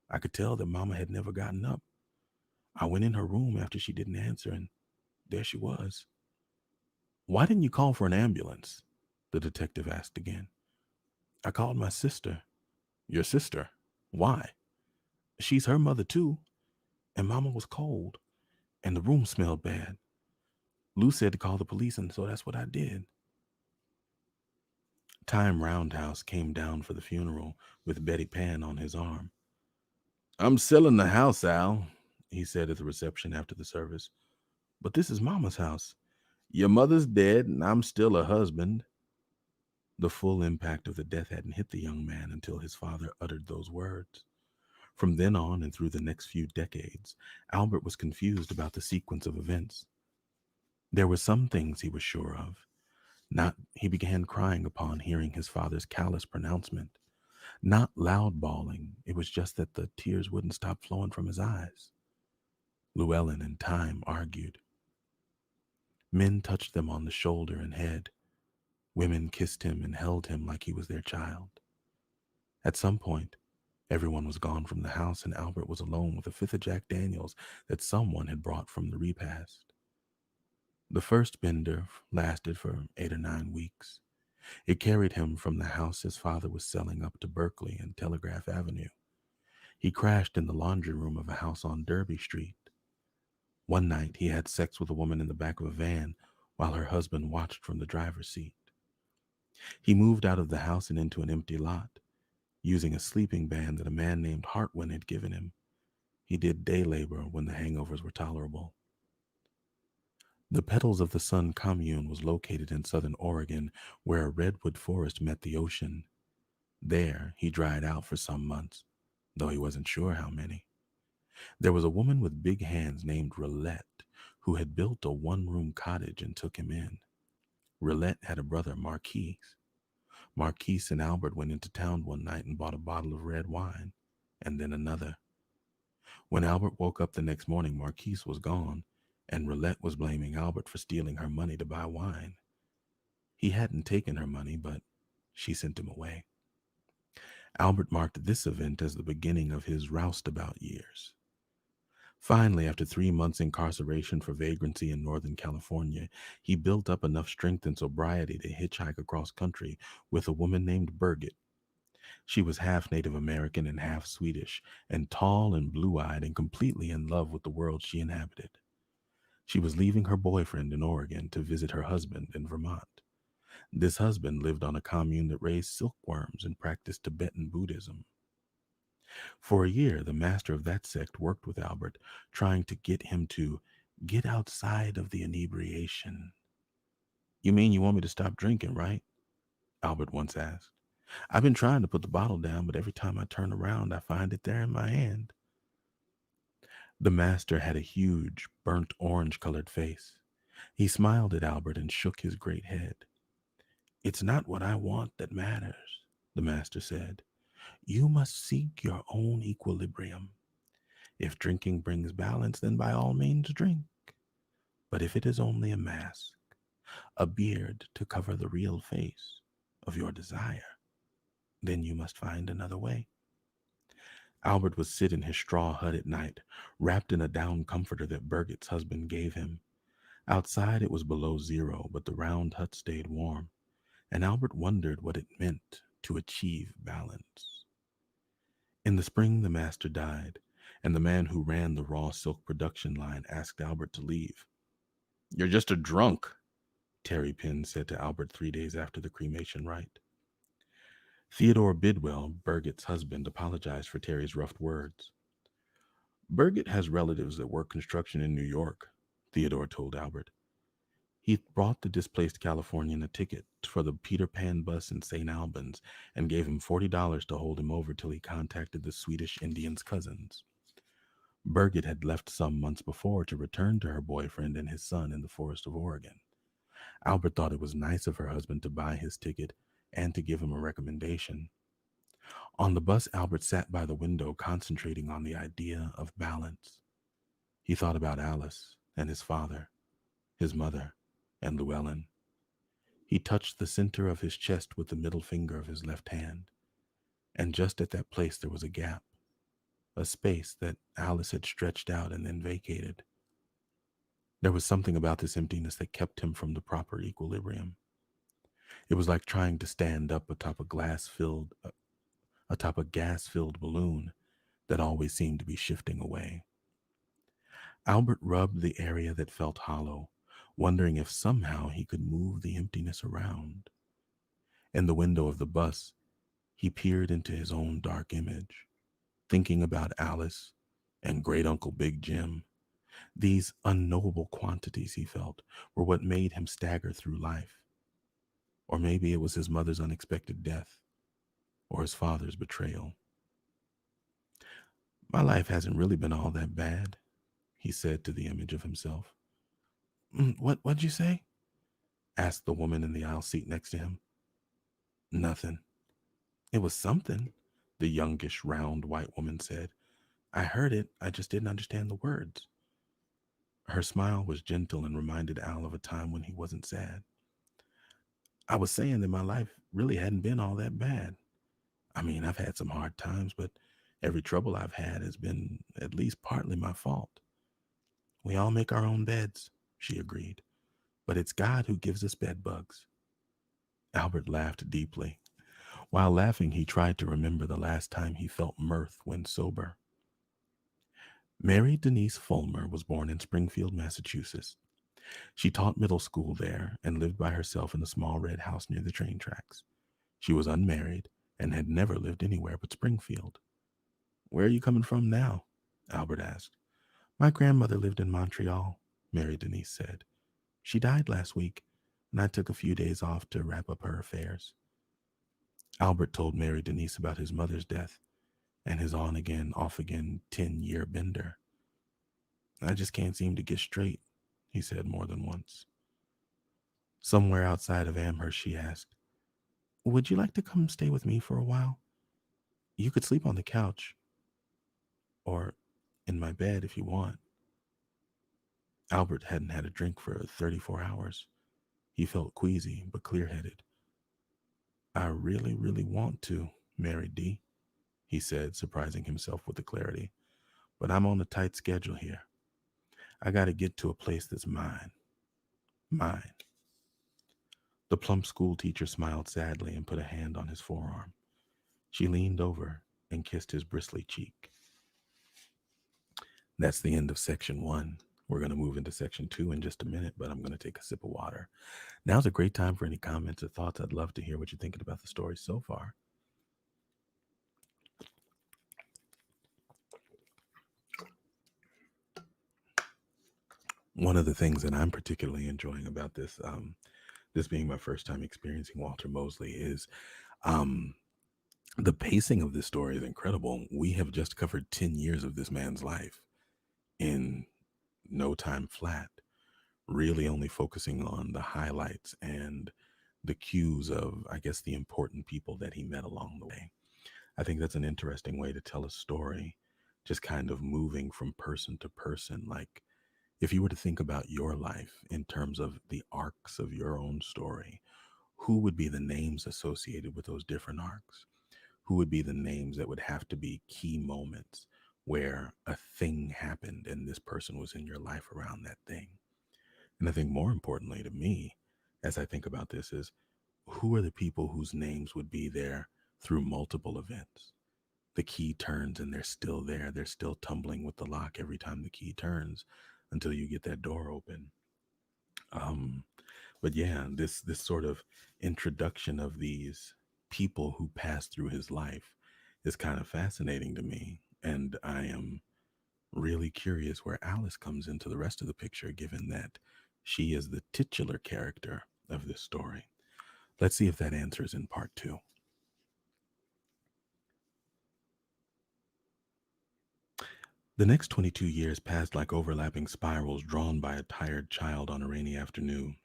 I could tell that Mama had never gotten up. I went in her room after she didn't answer, and there she was." "Why didn't you call for an ambulance?" the detective asked again. "I called my sister." "Your sister? Why?" "She's her mother, too. And Mama was cold, and the room smelled bad. Lou said to call the police, and so that's what I did." Time Roundhouse came down for the funeral with Betty Pan on his arm. "I'm selling the house, Al," he said at the reception after the service. "But this is Mama's house." "Your mother's dead, and I'm still a husband." The full impact of the death hadn't hit the young man until his father uttered those words. From then on and through the next few decades, Albert was confused about the sequence of events. There were some things he was sure of. Not he began crying upon hearing his father's callous pronouncement. Not loud bawling, it was just that the tears wouldn't stop flowing from his eyes. Llewellyn and Time argued. Men touched them on the shoulder and head. Women kissed him and held him like he was their child. At some point, everyone was gone from the house and Albert was alone with a fifth of Jack Daniels that someone had brought from the repast. The first bender lasted for 8 or 9 weeks. It carried him from the house his father was selling up to Berkeley and Telegraph Avenue. He crashed in the laundry room of a house on Derby Street. One night, he had sex with a woman in the back of a van while her husband watched from the driver's seat. He moved out of the house and into an empty lot, using a sleeping bag that a man named Hartwin had given him. He did day labor when the hangovers were tolerable. The Petals of the Sun commune was located in southern Oregon, where a redwood forest met the ocean. There, he dried out for some months, though he wasn't sure how many. There was a woman with big hands named Roulette who had built a one-room cottage and took him in. Roulette had a brother, Marquise. Marquise and Albert went into town one night and bought a bottle of red wine, and then another. When Albert woke up the next morning, Marquise was gone, and Roulette was blaming Albert for stealing her money to buy wine. He hadn't taken her money, but she sent him away. Albert marked this event as the beginning of his roustabout years. Finally, after 3 months incarceration for vagrancy in Northern California, he built up enough strength and sobriety to hitchhike across country with a woman named Birgit. She was half Native American and half Swedish, and tall and blue-eyed and completely in love with the world she inhabited. She was leaving her boyfriend in Oregon to visit her husband in Vermont. This husband lived on a commune that raised silkworms and practiced Tibetan Buddhism. For a year, the master of that sect worked with Albert, trying to get him to get outside of the inebriation. You mean you want me to stop drinking, right? Albert once asked. I've been trying to put the bottle down, but every time I turn around, I find it there in my hand. The master had a huge, burnt orange-colored face. He smiled at Albert and shook his great head. It's not what I want that matters, the master said. You must seek your own equilibrium. If drinking brings balance, then by all means drink. But if it is only a mask, a beard to cover the real face of your desire, then you must find another way. Albert would sit in his straw hut at night, wrapped in a down comforter that Birgit's husband gave him. Outside it was below zero, but the round hut stayed warm, and Albert wondered what it meant to achieve balance. In the spring, the master died, and the man who ran the raw silk production line asked Albert to leave. You're just a drunk, Terry Penn said to Albert 3 days after the cremation rite. Theodore Bidwell, Birgit's husband, apologized for Terry's rough words. Birgit has relatives that work construction in New York, Theodore told Albert. He brought the displaced Californian a ticket for the Peter Pan bus in St. Albans and gave him $40 to hold him over till he contacted the Swedish Indian's cousins. Birgit had left some months before to return to her boyfriend and his son in the forest of Oregon. Albert thought it was nice of her husband to buy his ticket and to give him a recommendation. On the bus, Albert sat by the window concentrating on the idea of balance. He thought about Alyce and his father, his mother, and Llewellyn. He touched the center of his chest with the middle finger of his left hand, and just at that place there was a gap, a space that Alyce had stretched out and then vacated. There was something about this emptiness that kept him from the proper equilibrium. It was like trying to stand up atop a gas-filled balloon that always seemed to be shifting away. Albert rubbed the area that felt hollow, wondering if somehow he could move the emptiness around. In the window of the bus, he peered into his own dark image, thinking about Alyce and Great Uncle Big Jim. These unknowable quantities, he felt, were what made him stagger through life. Or maybe it was his mother's unexpected death, or his father's betrayal. My life hasn't really been all that bad, he said to the image of himself. What'd you say? Asked the woman in the aisle seat next to him. Nothing. It was something, the youngish, round white woman said. I heard it, I just didn't understand the words. Her smile was gentle and reminded Al of a time when he wasn't sad. I was saying that my life really hadn't been all that bad. I mean, I've had some hard times, but every trouble I've had has been at least partly my fault. We all make our own beds, she agreed, but it's God who gives us bed bugs. Albert laughed deeply. While laughing, he tried to remember the last time he felt mirth when sober. Mary Denise Fulmer was born in Springfield, Massachusetts. She taught middle school there and lived by herself in a small red house near the train tracks. She was unmarried and had never lived anywhere but Springfield. Where are you coming from now? Albert asked. My grandmother lived in Montreal, Mary Denise said. She died last week, and I took a few days off to wrap up her affairs. Albert told Mary Denise about his mother's death and his on again, off again 10-year bender. I just can't seem to get straight, he said more than once. Somewhere outside of Amherst, she asked, would you like to come stay with me for a while? You could sleep on the couch or in my bed if you want. Albert hadn't had a drink for 34 hours. He felt queasy but clear-headed. I really, really want to, Mary D., he said, surprising himself with the clarity. But I'm on a tight schedule here. I got to get to a place that's mine. Mine. The plump school teacher smiled sadly and put a hand on his forearm. She leaned over and kissed his bristly cheek. That's the end of section 1. We're going to move into section 2 in just a minute, but I'm going to take a sip of water. Now's a great time for any comments or thoughts. I'd love to hear what you're thinking about the story so far. One of the things that I'm particularly enjoying about this, this being my first time experiencing Walter Mosley, is um, the pacing of this story is incredible. We have just covered 10 years of this man's life in no time flat, really only focusing on the highlights and the cues of, I guess, the important people that he met along the way. I think that's an interesting way to tell a story, just kind of moving from person to person. Like, if you were to think about your life in terms of the arcs of your own story, who would be the names associated with those different arcs? Who would be the names that would have to be key moments where a thing happened and this person was in your life around that thing? And I think more importantly to me, as I think about this, is who are the people whose names would be there through multiple events? The key turns and they're still there. They're still tumbling with the lock every time the key turns until you get that door open. Um, but yeah, this sort of introduction of these people who passed through his life is kind of fascinating to me, and I am really curious where Alyce comes into the rest of the picture, given that she is the titular character of this story. Let's see if that answers in part 2. The next 22 years passed like overlapping spirals drawn by a tired child on a rainy afternoon.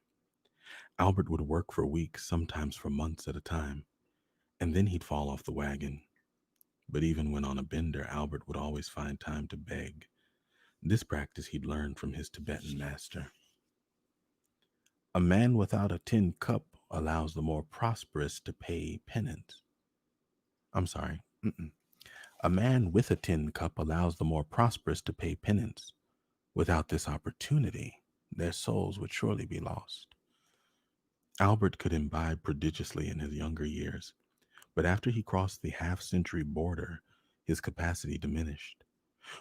Albert would work for weeks, sometimes for months at a time, and then he'd fall off the wagon. But even when on a bender, Albert would always find time to beg. This practice he'd learned from his Tibetan master. A man without a tin cup allows the more prosperous to pay penance. I'm sorry. A man with a tin cup allows the more prosperous to pay penance. Without this opportunity, their souls would surely be lost. Albert could imbibe prodigiously in his younger years, but after he crossed the half-century border, his capacity diminished.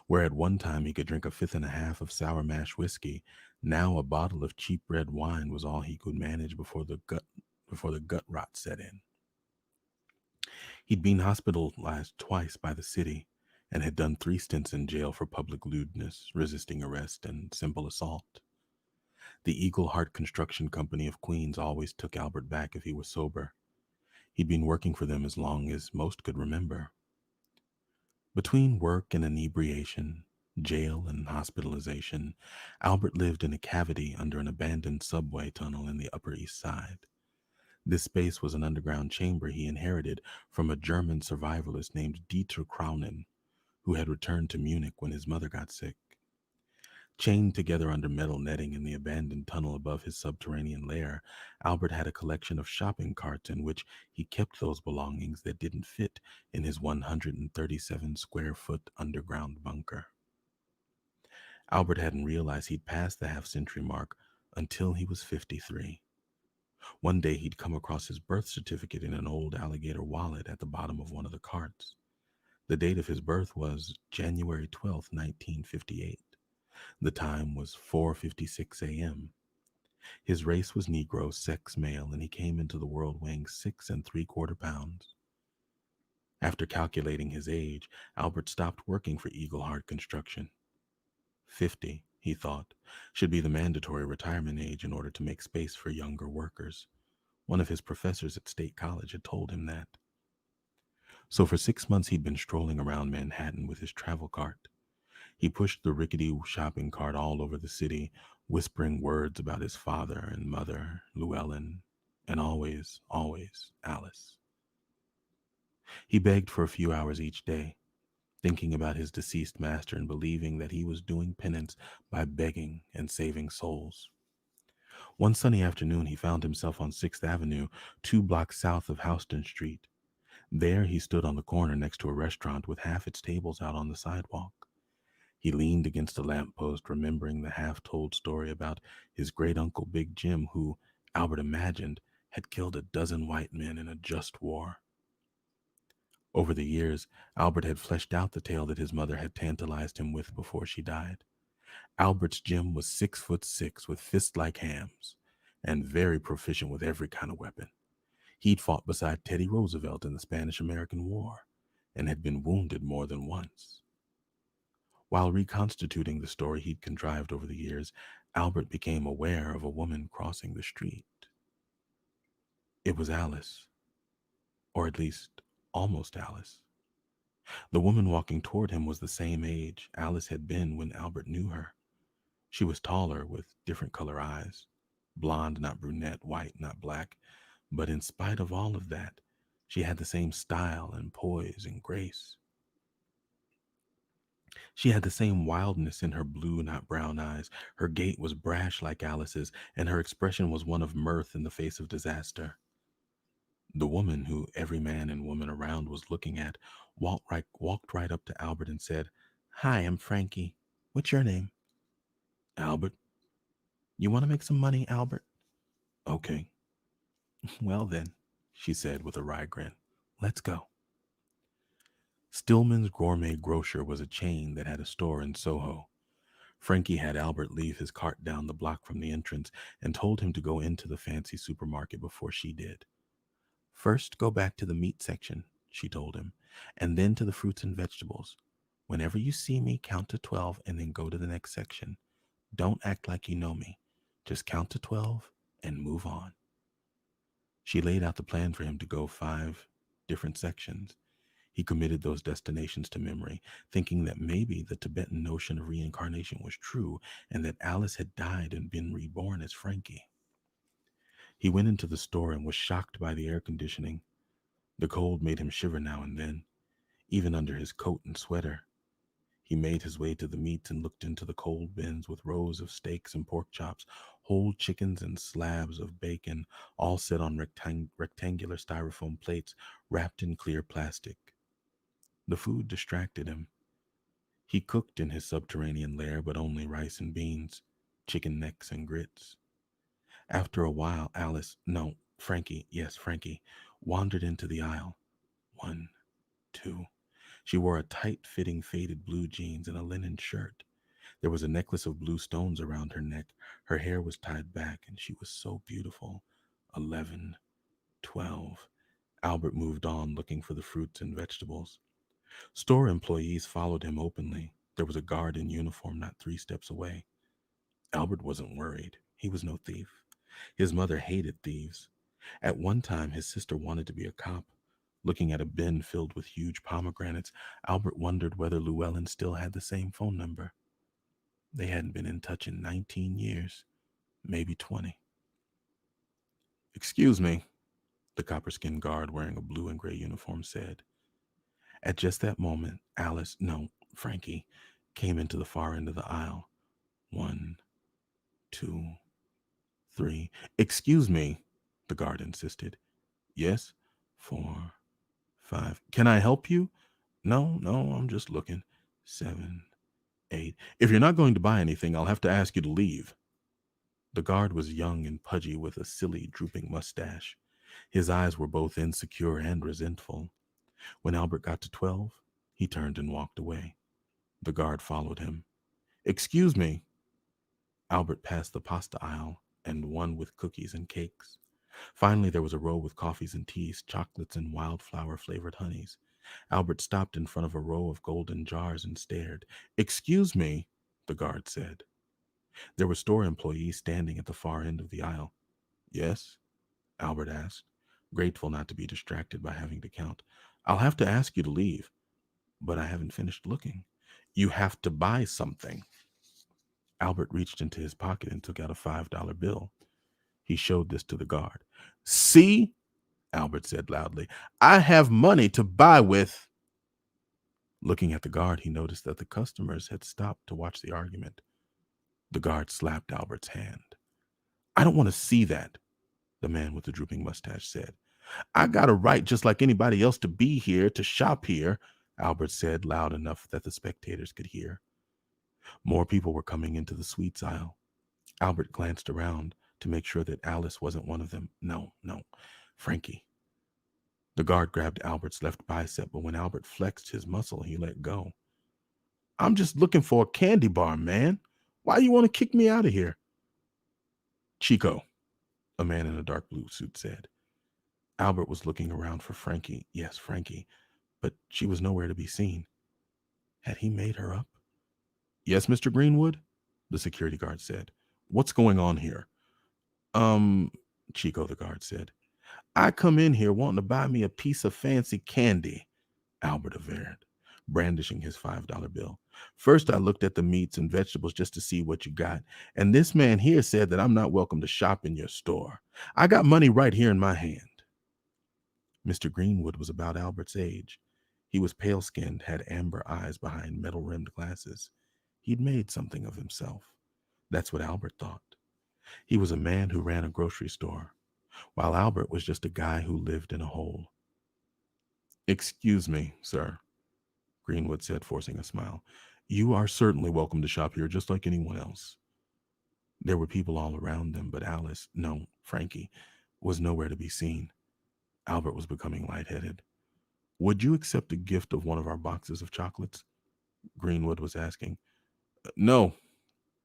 Where at one time he could drink a fifth and a half of sour mash whiskey, now a bottle of cheap red wine was all he could manage before the gut rot set in. He'd been hospitalized twice by the city and had done 3 stints in jail for public lewdness, resisting arrest, and simple assault. The Eagle Heart Construction Company of Queens always took Albert back if he was sober. He'd been working for them as long as most could remember. Between work and inebriation, jail and hospitalization, Albert lived in a cavity under an abandoned subway tunnel in the Upper East Side. This space was an underground chamber he inherited from a German survivalist named Dieter Kraunen, who had returned to Munich when his mother got sick. Chained together under metal netting in the abandoned tunnel above his subterranean lair, Albert had a collection of shopping carts in which he kept those belongings that didn't fit in his 137 square foot underground bunker. Albert hadn't realized he'd passed the half century mark until he was 53. One day he'd come across his birth certificate in an old alligator wallet at the bottom of one of the carts. The date of his birth was January 12th, 1958. The time was 4:56 a.m. His race was Negro, sex male, and he came into the world weighing 6¾ pounds. After calculating his age, Albert stopped working for Eagle Heart Construction. 50, he thought, should be the mandatory retirement age in order to make space for younger workers. One of his professors at State College had told him that. So for 6 months he'd been strolling around Manhattan with his travel cart. He pushed the rickety shopping cart all over the city, whispering words about his father and mother, Llewellyn, and always, always Alyce. He begged for a few hours each day, thinking about his deceased master and believing that he was doing penance by begging and saving souls. One sunny afternoon, he found himself on 6th Avenue, 2 blocks south of Houston Street. There, he stood on the corner next to a restaurant with half its tables out on the sidewalk. He leaned against a lamppost, remembering the half-told story about his great-uncle Big Jim, who, Albert imagined, had killed a dozen white men in a just war. Over the years, Albert had fleshed out the tale that his mother had tantalized him with before she died. Albert's Jim was 6'6" with fists like hams, and very proficient with every kind of weapon. He'd fought beside Teddy Roosevelt in the Spanish-American War, and had been wounded more than once. While reconstituting the story he'd contrived over the years, Albert became aware of a woman crossing the street. It was Alyce, or at least almost Alyce. The woman walking toward him was the same age Alyce had been when Albert knew her. She was taller, with different color eyes, blonde, not brunette, white, not black, but in spite of all of that, she had the same style and poise and grace. She had the same wildness in her blue, not brown eyes. Her gait was brash like Alyce's, and her expression was one of mirth in the face of disaster. The woman, who every man and woman around was looking at, walked right up to Albert and said, "Hi, I'm Frankie. What's your name?" "Albert." "You want to make some money, Albert?" "Okay." "Well then," she said with a wry grin, "let's go." Stillman's Gourmet Grocer was a chain that had a store in Soho. Frankie had Albert leave his cart down the block from the entrance and told him to go into the fancy supermarket before she did. "First, go back to the meat section," she told him, "and then to the fruits and vegetables. Whenever you see me, count to 12 and then go to the next section. Don't act like you know me. Just count to 12 and move on." She laid out the plan for him to go 5 different sections. He committed those destinations to memory, thinking that maybe the Tibetan notion of reincarnation was true and that Alyce had died and been reborn as Frankie. He went into the store and was shocked by the air conditioning. The cold made him shiver now and then, even under his coat and sweater. He made his way to the meats and looked into the cold bins with rows of steaks and pork chops, whole chickens and slabs of bacon, all set on rectangular styrofoam plates wrapped in clear plastic. The food distracted him. He cooked in his subterranean lair, but only rice and beans, chicken necks and grits. After a while, Frankie, yes, Frankie, wandered into the aisle. One, two. She wore a tight-fitting faded blue jeans and a linen shirt. There was a necklace of blue stones around her neck. Her hair was tied back, and she was so beautiful. 11, 12. Albert moved on, looking for the fruits and vegetables. Store employees followed him openly. There was a guard in uniform not 3 steps away. Albert wasn't worried. He was no thief. His mother hated thieves. At one time, his sister wanted to be a cop, Looking at a bin filled with huge pomegranates, Albert wondered whether Llewellyn still had the same phone number. They hadn't been in touch in 19 years, maybe 20. "Excuse me," the copper-skinned guard wearing a blue and gray uniform said. At just that moment, Alyce, no, Frankie, came into the far end of the aisle. 1, 2, 3. "Excuse me," the guard insisted. "Yes?" 4, 5. "Can I help you?" No, I'm just looking." 7, 8. "If you're not going to buy anything, I'll have to ask you to leave." The guard was young and pudgy with a silly, drooping mustache. His eyes were both insecure and resentful. When Albert got to 12, he turned and walked away. The guard followed him. "Excuse me." Albert passed the pasta aisle and one with cookies and cakes. Finally, there was a row with coffees and teas, chocolates and wildflower-flavored honeys. Albert stopped in front of a row of golden jars and stared. "Excuse me," the guard said. There were store employees standing at the far end of the aisle. "Yes?" Albert asked, grateful not to be distracted by having to count. "I'll have to ask you to leave, but I haven't finished looking." "You have to buy something." Albert reached into his pocket and took out a $5 bill. He showed this to the guard. "See," Albert said loudly, "I have money to buy with." Looking at the guard, he noticed that the customers had stopped to watch the argument. The guard slapped Albert's hand. "I don't want to see that," the man with the drooping mustache said. "I got a right just like anybody else to be here, to shop here," Albert said loud enough that the spectators could hear. More people were coming into the sweets aisle. Albert glanced around to make sure that Alyce wasn't one of them. No, Frankie. The guard grabbed Albert's left bicep, but when Albert flexed his muscle, he let go. "I'm just looking for a candy bar, man. Why you want to kick me out of here?" "Chico," a man in a dark blue suit said. Albert was looking around for Frankie. Yes, Frankie. But she was nowhere to be seen. Had he made her up? "Yes, Mr. Greenwood?" the security guard said. "What's going on here?" Um, Chico, the guard said. "I come in here wanting to buy me a piece of fancy candy," Albert averred, brandishing his $5 bill. "First, I looked at the meats and vegetables just to see what you got, and this man here said that I'm not welcome to shop in your store. I got money right here in my hand." Mr. Greenwood was about Albert's age. He was pale-skinned, had amber eyes behind metal-rimmed glasses. He'd made something of himself. That's what Albert thought. He was a man who ran a grocery store, while Albert was just a guy who lived in a hole. "Excuse me, sir," Greenwood said, forcing a smile. "You are certainly welcome to shop here just like anyone else." There were people all around them, but Alyce, no, Frankie, was nowhere to be seen. Albert was becoming lightheaded. "Would you accept a gift of one of our boxes of chocolates?" Greenwood was asking. "No,"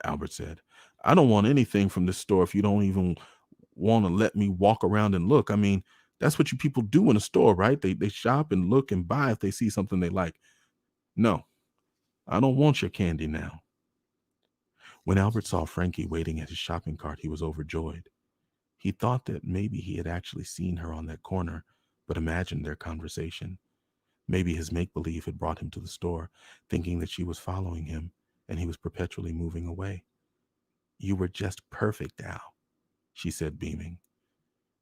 Albert said. "I don't want anything from this store if you don't even want to let me walk around and look. I mean, that's what you people do in a store, right? They shop and look and buy if they see something they like. No, I don't want your candy now." When Albert saw Frankie waiting at his shopping cart, he was overjoyed. He thought that maybe he had actually seen her on that corner, but imagined their conversation. Maybe his make-believe had brought him to the store, thinking that she was following him, and he was perpetually moving away. "You were just perfect, Al," she said, beaming.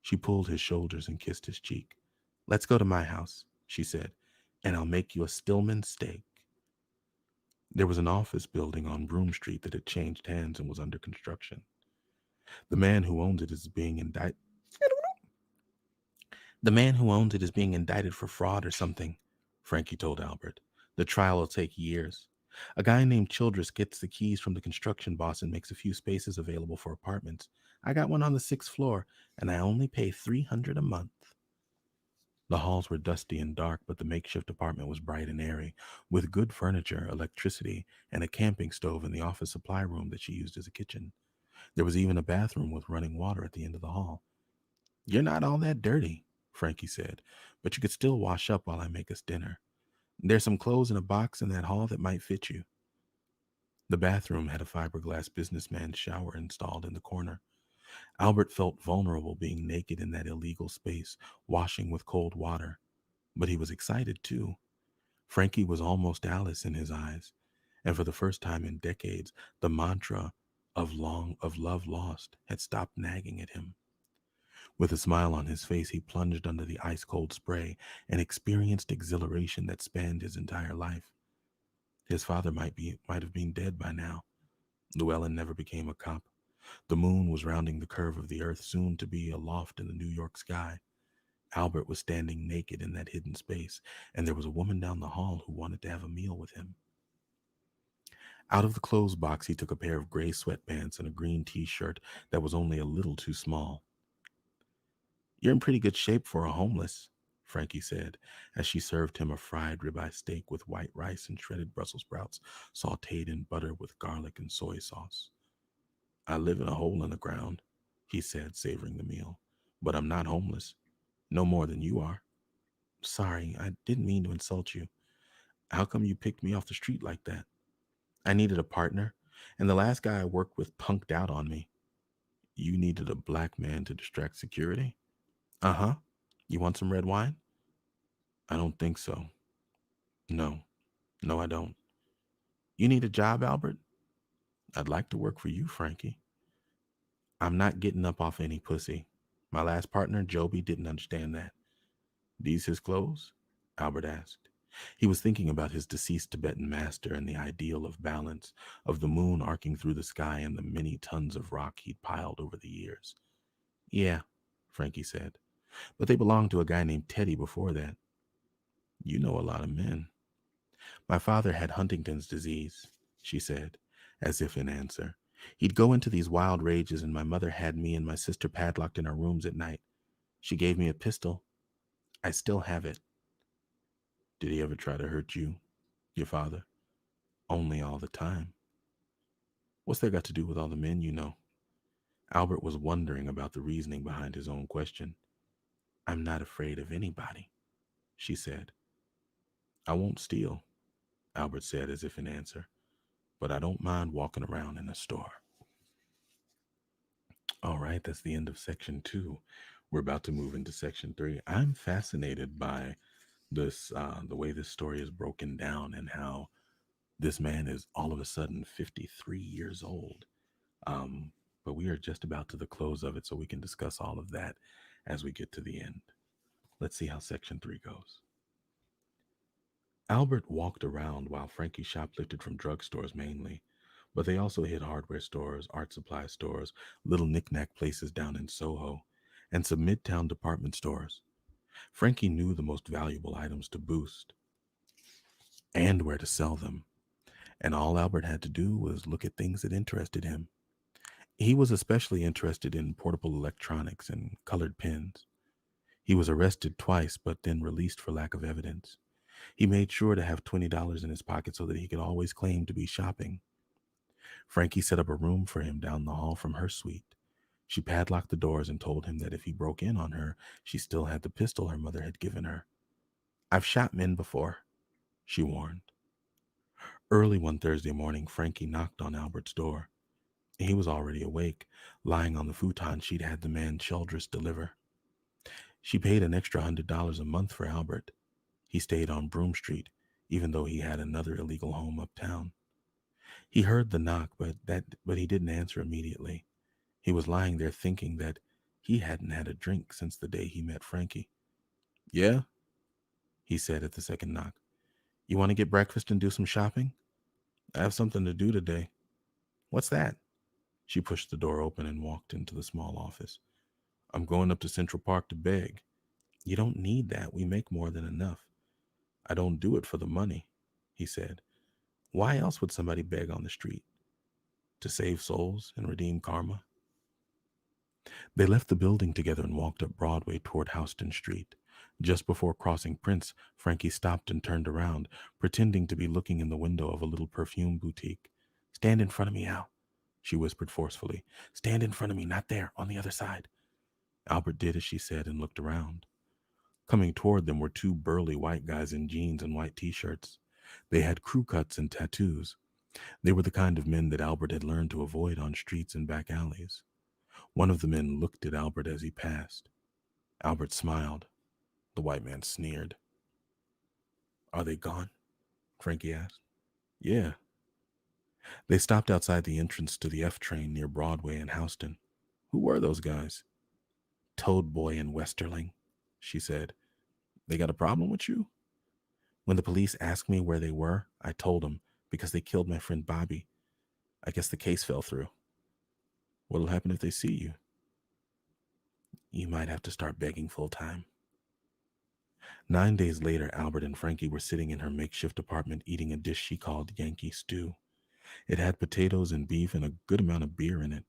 She pulled his shoulders and kissed his cheek. "Let's go to my house," she said, "and I'll make you a Stillman steak." There was an office building on Broome Street that had changed hands and was under construction. The man who owned it is being indicted. The man who owns it is being indicted for fraud or something, Frankie told Albert. "The trial will take years. A guy named Childress gets the keys from the construction boss and makes a few spaces available for apartments. I got one on the 6th floor, and I only pay $300 a month." The halls were dusty and dark, but the makeshift apartment was bright and airy, with good furniture, electricity, and a camping stove in the office supply room that she used as a kitchen. There was even a bathroom with running water at the end of the hall. "You're not all that dirty," Frankie said, "but you could still wash up while I make us dinner. There's some clothes in a box in that hall that might fit you." The bathroom had a fiberglass businessman's shower installed in the corner. Albert felt vulnerable being naked in that illegal space, washing with cold water. But he was excited too. Frankie was almost Alice in his eyes, and for the first time in decades, the mantra of love lost had stopped nagging at him. With a smile on his face, he plunged under the ice cold spray and experienced exhilaration that spanned his entire life. His father might have been dead by now. Llewellyn never became a cop. The moon was rounding the curve of the earth, soon to be aloft in the New York sky. Albert was standing naked in that hidden space, and there was a woman down the hall who wanted to have a meal with him. Out of the clothes box, he took a pair of gray sweatpants and a green t-shirt that was only a little too small. "You're in pretty good shape for a homeless," Frankie said, as she served him a fried ribeye steak with white rice and shredded Brussels sprouts sautéed in butter with garlic and soy sauce. "I live in a hole in the ground," he said, savoring the meal. "But I'm not homeless. No more than you are." "Sorry, I didn't mean to insult you. How come you picked me off the street like that?" "I needed a partner, and the last guy I worked with punked out on me." "You needed a black man to distract security?" "Uh-huh. You want some red wine?" "I don't think so. No. No, I don't." "You need a job, Albert?" "I'd like to work for you, Frankie." "I'm not getting up off any pussy. My last partner, Joby, didn't understand that." "These his clothes?" Albert asked. He was thinking about his deceased Tibetan master and the ideal of balance, of the moon arcing through the sky and the many tons of rock he'd piled over the years. "Yeah," Frankie said. "But they belonged to a guy named Teddy before that." "You know a lot of men." "My father had Huntington's disease," she said, as if in answer. "He'd go into these wild rages, and my mother had me and my sister padlocked in our rooms at night. She gave me a pistol. I still have it." "Did he ever try to hurt you, your father?" "Only all the time." "What's that got to do with all the men you know?" Albert was wondering about the reasoning behind his own question. "I'm not afraid of anybody," she said. "I won't steal," Albert said as if in answer, "but I don't mind walking around in a store." All right, that's the end of section 2. We're about to move into section 3. I'm fascinated by this, the way this story is broken down and how this man is all of a sudden 53 years old. Um, but we are just about to the close of it, so we can discuss all of that as we get to the end. Let's see how section 3 goes. Albert walked around while Frankie shoplifted from drugstores mainly, but they also hit hardware stores, art supply stores, little knick-knack places down in Soho, and some midtown department stores. Frankie knew the most valuable items to boost and where to sell them, and all Albert had to do was look at things that interested him. He was especially interested in portable electronics and colored pens. He was arrested twice, but then released for lack of evidence. He made sure to have $20 in his pocket so that he could always claim to be shopping. Frankie set up a room for him down the hall from her suite. She padlocked the doors and told him that if he broke in on her, she still had the pistol her mother had given her. "I've shot men before," she warned. Early one Thursday morning, Frankie knocked on Albert's door. He was already awake, lying on the futon she'd had the man Sheldris deliver. She paid an extra $100 a month for Albert. He stayed on Broome Street, even though he had another illegal home uptown. He heard the knock, but he didn't answer immediately. He was lying there thinking that he hadn't had a drink since the day he met Frankie. "Yeah?" he said at the second knock. "You want to get breakfast and do some shopping?" "I have something to do today." "What's that?" She pushed the door open and walked into the small office. "I'm going up to Central Park to beg." "You don't need that. We make more than enough." "I don't do it for the money," he said. "Why else would somebody beg on the street? To save souls and redeem karma?" They left the building together and walked up Broadway toward Houston Street. Just before crossing Prince, Frankie stopped and turned around, pretending to be looking in the window of a little perfume boutique. "Stand in front of me, Al," she whispered forcefully. "Stand in front of me, not there, on the other side." Albert did as she said and looked around. Coming toward them were two burly white guys in jeans and white t-shirts. They had crew cuts and tattoos. They were the kind of men that Albert had learned to avoid on streets and back alleys. One of the men looked at Albert as he passed. Albert smiled. The white man sneered. Are they gone? Frankie asked. Yeah. They stopped outside the entrance to the F train near Broadway in Houston. Who were those guys? Toad Boy and Westerling, she said. They got a problem with you? When the police asked me where they were, I told them because they killed my friend Bobby. I guess the case fell through. What'll happen if they see you? You might have to start begging full time. 9 days later, Albert and Frankie were sitting in her makeshift apartment eating a dish she called Yankee stew. It had potatoes and beef and a good amount of beer in it.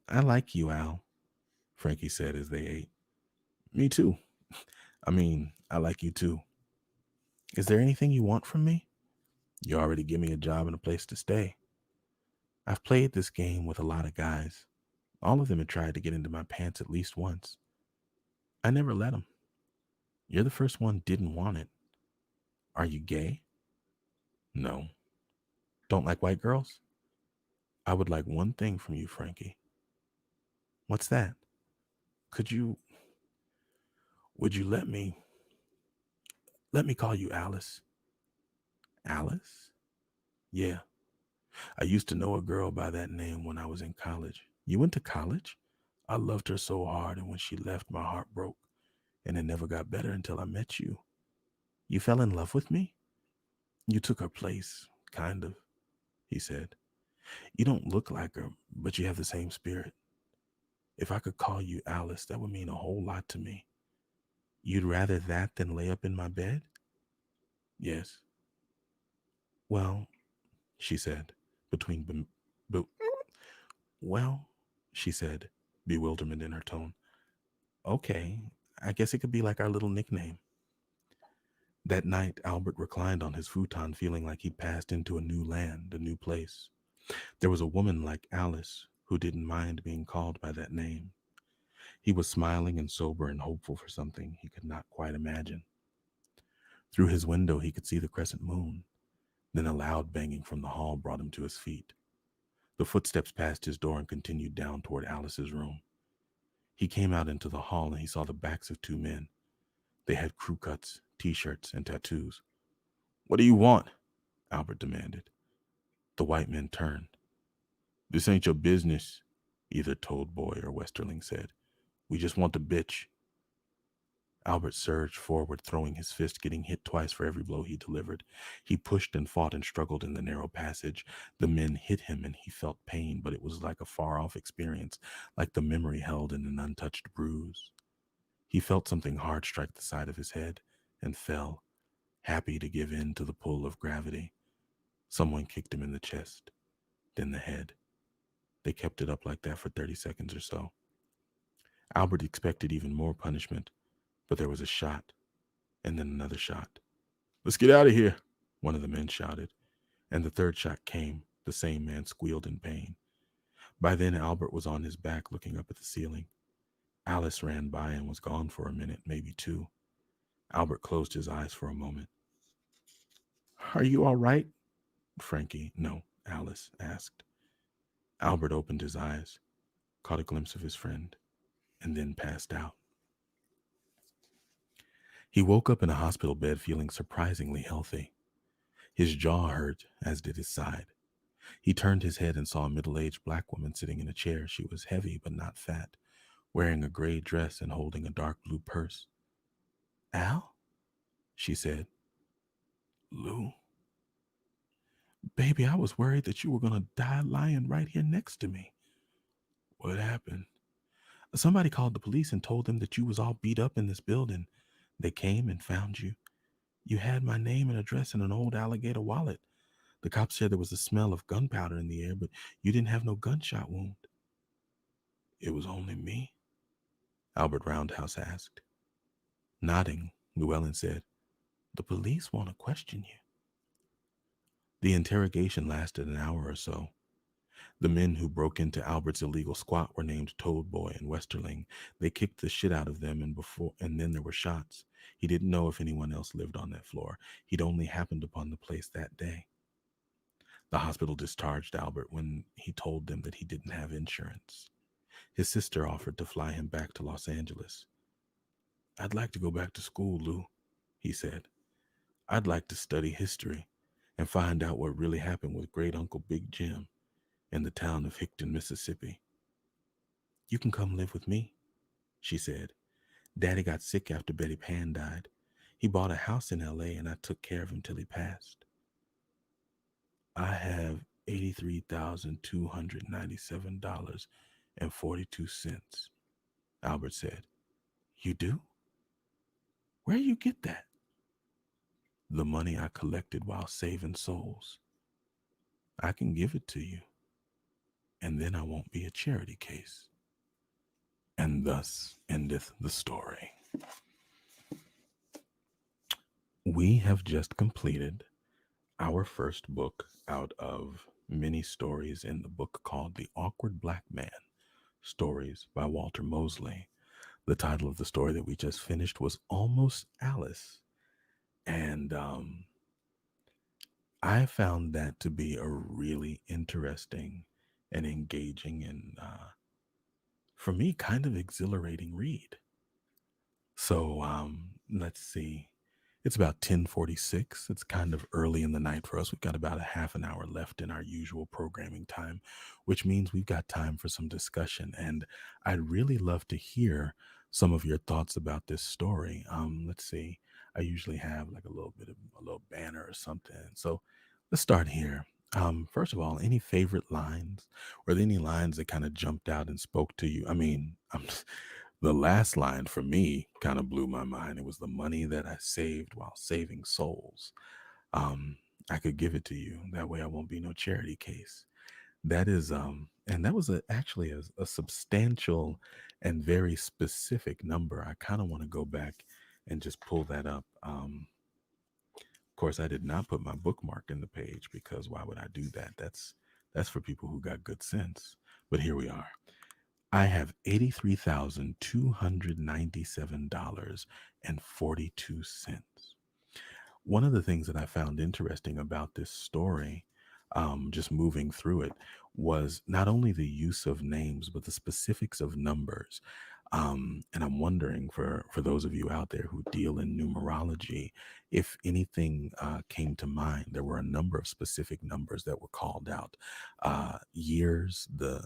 I like you, Al, Frankie said as they ate. Me too. I like you too. Is there anything you want from me? You already give me a job and a place to stay. I've played this game with a lot of guys. All of them have tried to get into my pants at least once. I never let them. You're the first one didn't want it. Are you gay? No. Don't like white girls? I would like one thing from you, Frankie. What's that? Could you, would you let me call you Alyce? Alyce? Yeah. I used to know a girl by that name when I was in college. You went to college? I loved her so hard, and when she left, my heart broke, and it never got better until I met you. You fell in love with me? You took her place, kind of, he said. You don't look like her, but you have the same spirit. If I could call you Alyce, that would mean a whole lot to me. You'd rather that than lay up in my bed? Yes. Well, she said, between be- well, she said, bewilderment in her tone. Okay, I guess it could be like our little nickname. That night, Albert reclined on his futon, feeling like he'd passed into a new land, a new place. There was a woman like Alyce who didn't mind being called by that name. He was smiling and sober and hopeful for something he could not quite imagine. Through his window, he could see the crescent moon. Then a loud banging from the hall brought him to his feet. The footsteps passed his door and continued down toward Alice's room. He came out into the hall and he saw the backs of two men. They had crew cuts, t-shirts, and tattoos. What do you want? Albert demanded. The white men turned. This ain't your business, either Toad Boy or Westerling said. We just want the bitch. Albert surged forward, throwing his fist, getting hit twice for every blow he delivered. He pushed and fought and struggled in the narrow passage. The men hit him and he felt pain, but it was like a far-off experience, like the memory held in an untouched bruise. He felt something hard strike the side of his head and fell, happy to give in to the pull of gravity. Someone kicked him in the chest, then the head. They kept it up like that for 30 seconds or so. Albert expected even more punishment, but there was a shot, and then another shot. Let's get out of here, one of the men shouted, and the third shot came. The same man squealed in pain. By then, Albert was on his back looking up at the ceiling. Alyce ran by and was gone for a minute, maybe two. Albert closed his eyes for a moment. Are you all right? Frankie, no, Alyce asked. Albert opened his eyes, caught a glimpse of his friend, and then passed out. He woke up in a hospital bed feeling surprisingly healthy. His jaw hurt, as did his side. He turned his head and saw a middle-aged black woman sitting in a chair. She was heavy but not fat, wearing a gray dress and holding a dark blue purse. Al? She said. Lou? Baby, I was worried that you were going to die lying right here next to me. What happened? Somebody called the police and told them that you was all beat up in this building. They came and found you. You had my name and address in an old alligator wallet. The cops said there was a smell of gunpowder in the air, but you didn't have no gunshot wound. It was only me? Albert Roundhouse asked. Nodding, Llewellyn said, The police want to question you. The interrogation lasted an hour or so. The men who broke into Albert's illegal squat were named Toad Boy and Westerling. They kicked the shit out of them and then there were shots. He didn't know if anyone else lived on that floor. He'd only happened upon the place that day. The hospital discharged Albert when he told them that he didn't have insurance. His sister offered to fly him back to Los Angeles. I'd like to go back to school, Lou, he said. I'd like to study history and find out what really happened with great Uncle Big Jim in the town of Hickton, Mississippi. You can come live with me, she said. Daddy got sick after Betty Pan died. He bought a house in LA and I took care of him till he passed. I have $83,297.42, Albert said. You do? Where you get that? The money I collected while saving souls. I can give it to you, and then I won't be a charity case. And thus endeth the story. We have just completed our first book out of many stories in the book called The Awkward Black Man, Stories by Walter Mosley. The title of the story that we just finished was Almost Alice. And I found that to be a really interesting and engaging and, for me, kind of exhilarating read. So let's see. It's about 10:46. It's kind of early in the night for us. We've got about a half an hour left in our usual programming time, which means we've got time for some discussion. And I'd really love to hear some of your thoughts about this story. Let's see. I usually have like a little banner or something. So let's start here. First of all, any favorite lines? Were there any lines that kind of jumped out and spoke to you? I mean, the last line for me kind of blew my mind. It was the money that I saved while saving souls. Um, I could give it to you. That way I won't be no charity case. That is, and that was actually a substantial and very specific number. I kind of want to go back and just pull that up. Of course, I did not put my bookmark in the page because why would I do that? That's for people who got good sense. But here we are. I have $83,297.42. One of the things that I found interesting about this story, just moving through it, was not only the use of names, but the specifics of numbers. And I'm wondering for those of you out there who deal in numerology, if anything came to mind. There were a number of specific numbers that were called out, years, the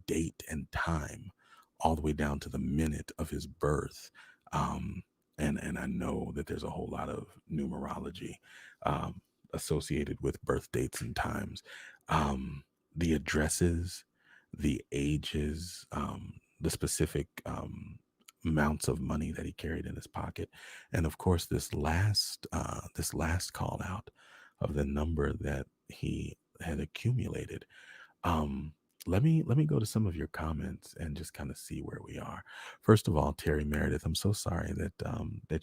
date and time, all the way down to the minute of his birth. Um, and I know that there's a whole lot of numerology um, associated with birth dates and times. The addresses, the ages, the specific amounts of money that he carried in his pocket, and of course this last call out of the number that he had accumulated. um, let me go to some of your comments and just kind of see where we are. First of all, Terry Meredith, I'm so sorry that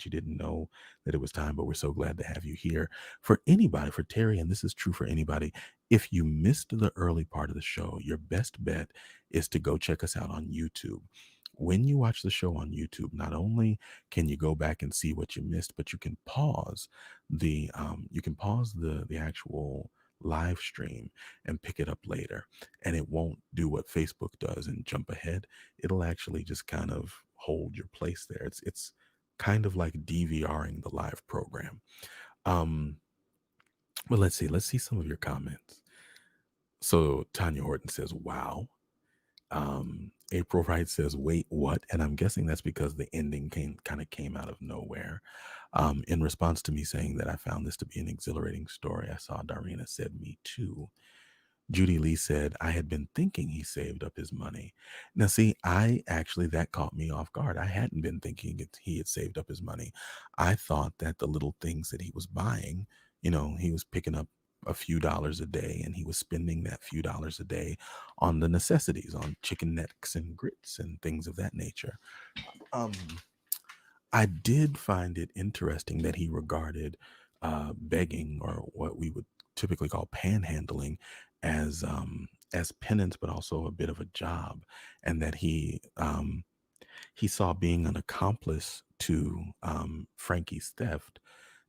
you didn't know that it was time, but we're so glad to have you here. For anybody, for Terry, and this is true for anybody, if you missed the early part of the show, your best bet is to go check us out on YouTube. When you watch the show on YouTube, not only can you go back and see what you missed, but you can pause the actual live stream and pick it up later, and it won't do what Facebook does and jump ahead. It'll actually just kind of hold your place there. It's kind of like DVRing the live program. Um, but let's see some of your comments. So Tanya Horton says, "Wow." April Wright says, "Wait, what?" And I'm guessing that's because the ending came out of nowhere. In response to me saying that I found this to be an exhilarating story, I saw Darina said, "Me too." Judy Lee said, "I had been thinking he saved up his money." Now, see, that caught me off guard. I hadn't been thinking he had saved up his money. I thought that the little things that he was buying, he was picking up a few dollars a day and he was spending that few dollars a day on the necessities, on chicken necks and grits and things of that nature. Um, I did find it interesting that he regarded begging, or what we would typically call panhandling, as penance, but also a bit of a job, and that he saw being an accomplice to Frankie's theft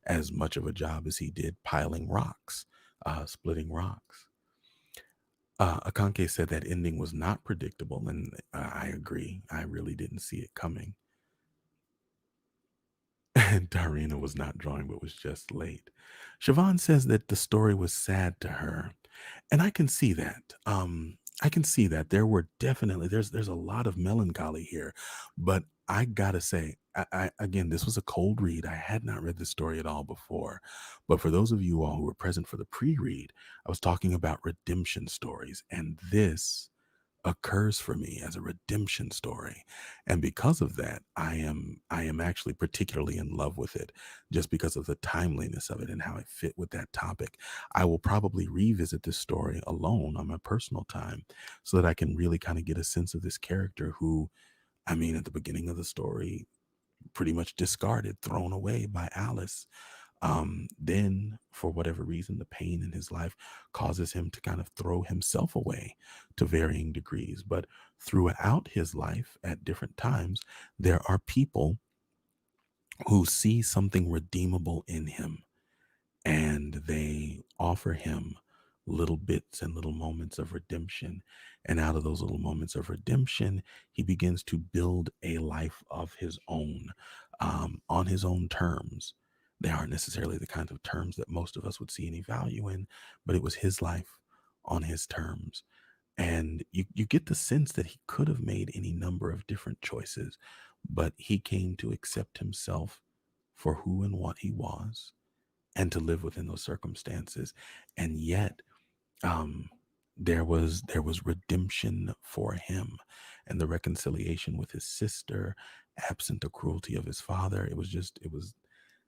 as much of a job as he did piling rocks, splitting rocks. Akanke said that ending was not predictable, and I agree. I really didn't see it coming. And Darina was not drawing, but was just late. Siobhan says that the story was sad to her, and I can see that. I can see that there were definitely there's a lot of melancholy here, but I gotta say, I again, this was a cold read. I had not read this story at all before, but for those of you all who were present for the pre-read, I was talking about redemption stories, and this occurs for me as a redemption story, and because of that I am actually particularly in love with it, just because of the timeliness of it and how it fit with that topic. I will probably revisit this story alone on my personal time, so that I can really kind of get a sense of this character who, I mean, at the beginning of the story, pretty much discarded, thrown away by Alyce. Then, for whatever reason, the pain in his life causes him to kind of throw himself away to varying degrees. But throughout his life, at different times, there are people who see something redeemable in him, and they offer him little bits and little moments of redemption. And out of those little moments of redemption, he begins to build a life of his own, on his own terms. They aren't necessarily the kinds of terms that most of us would see any value in, but it was his life on his terms. And you get the sense that he could have made any number of different choices, but he came to accept himself for who and what he was, and to live within those circumstances. And yet, um there was redemption for him, and the reconciliation with his sister, absent the cruelty of his father.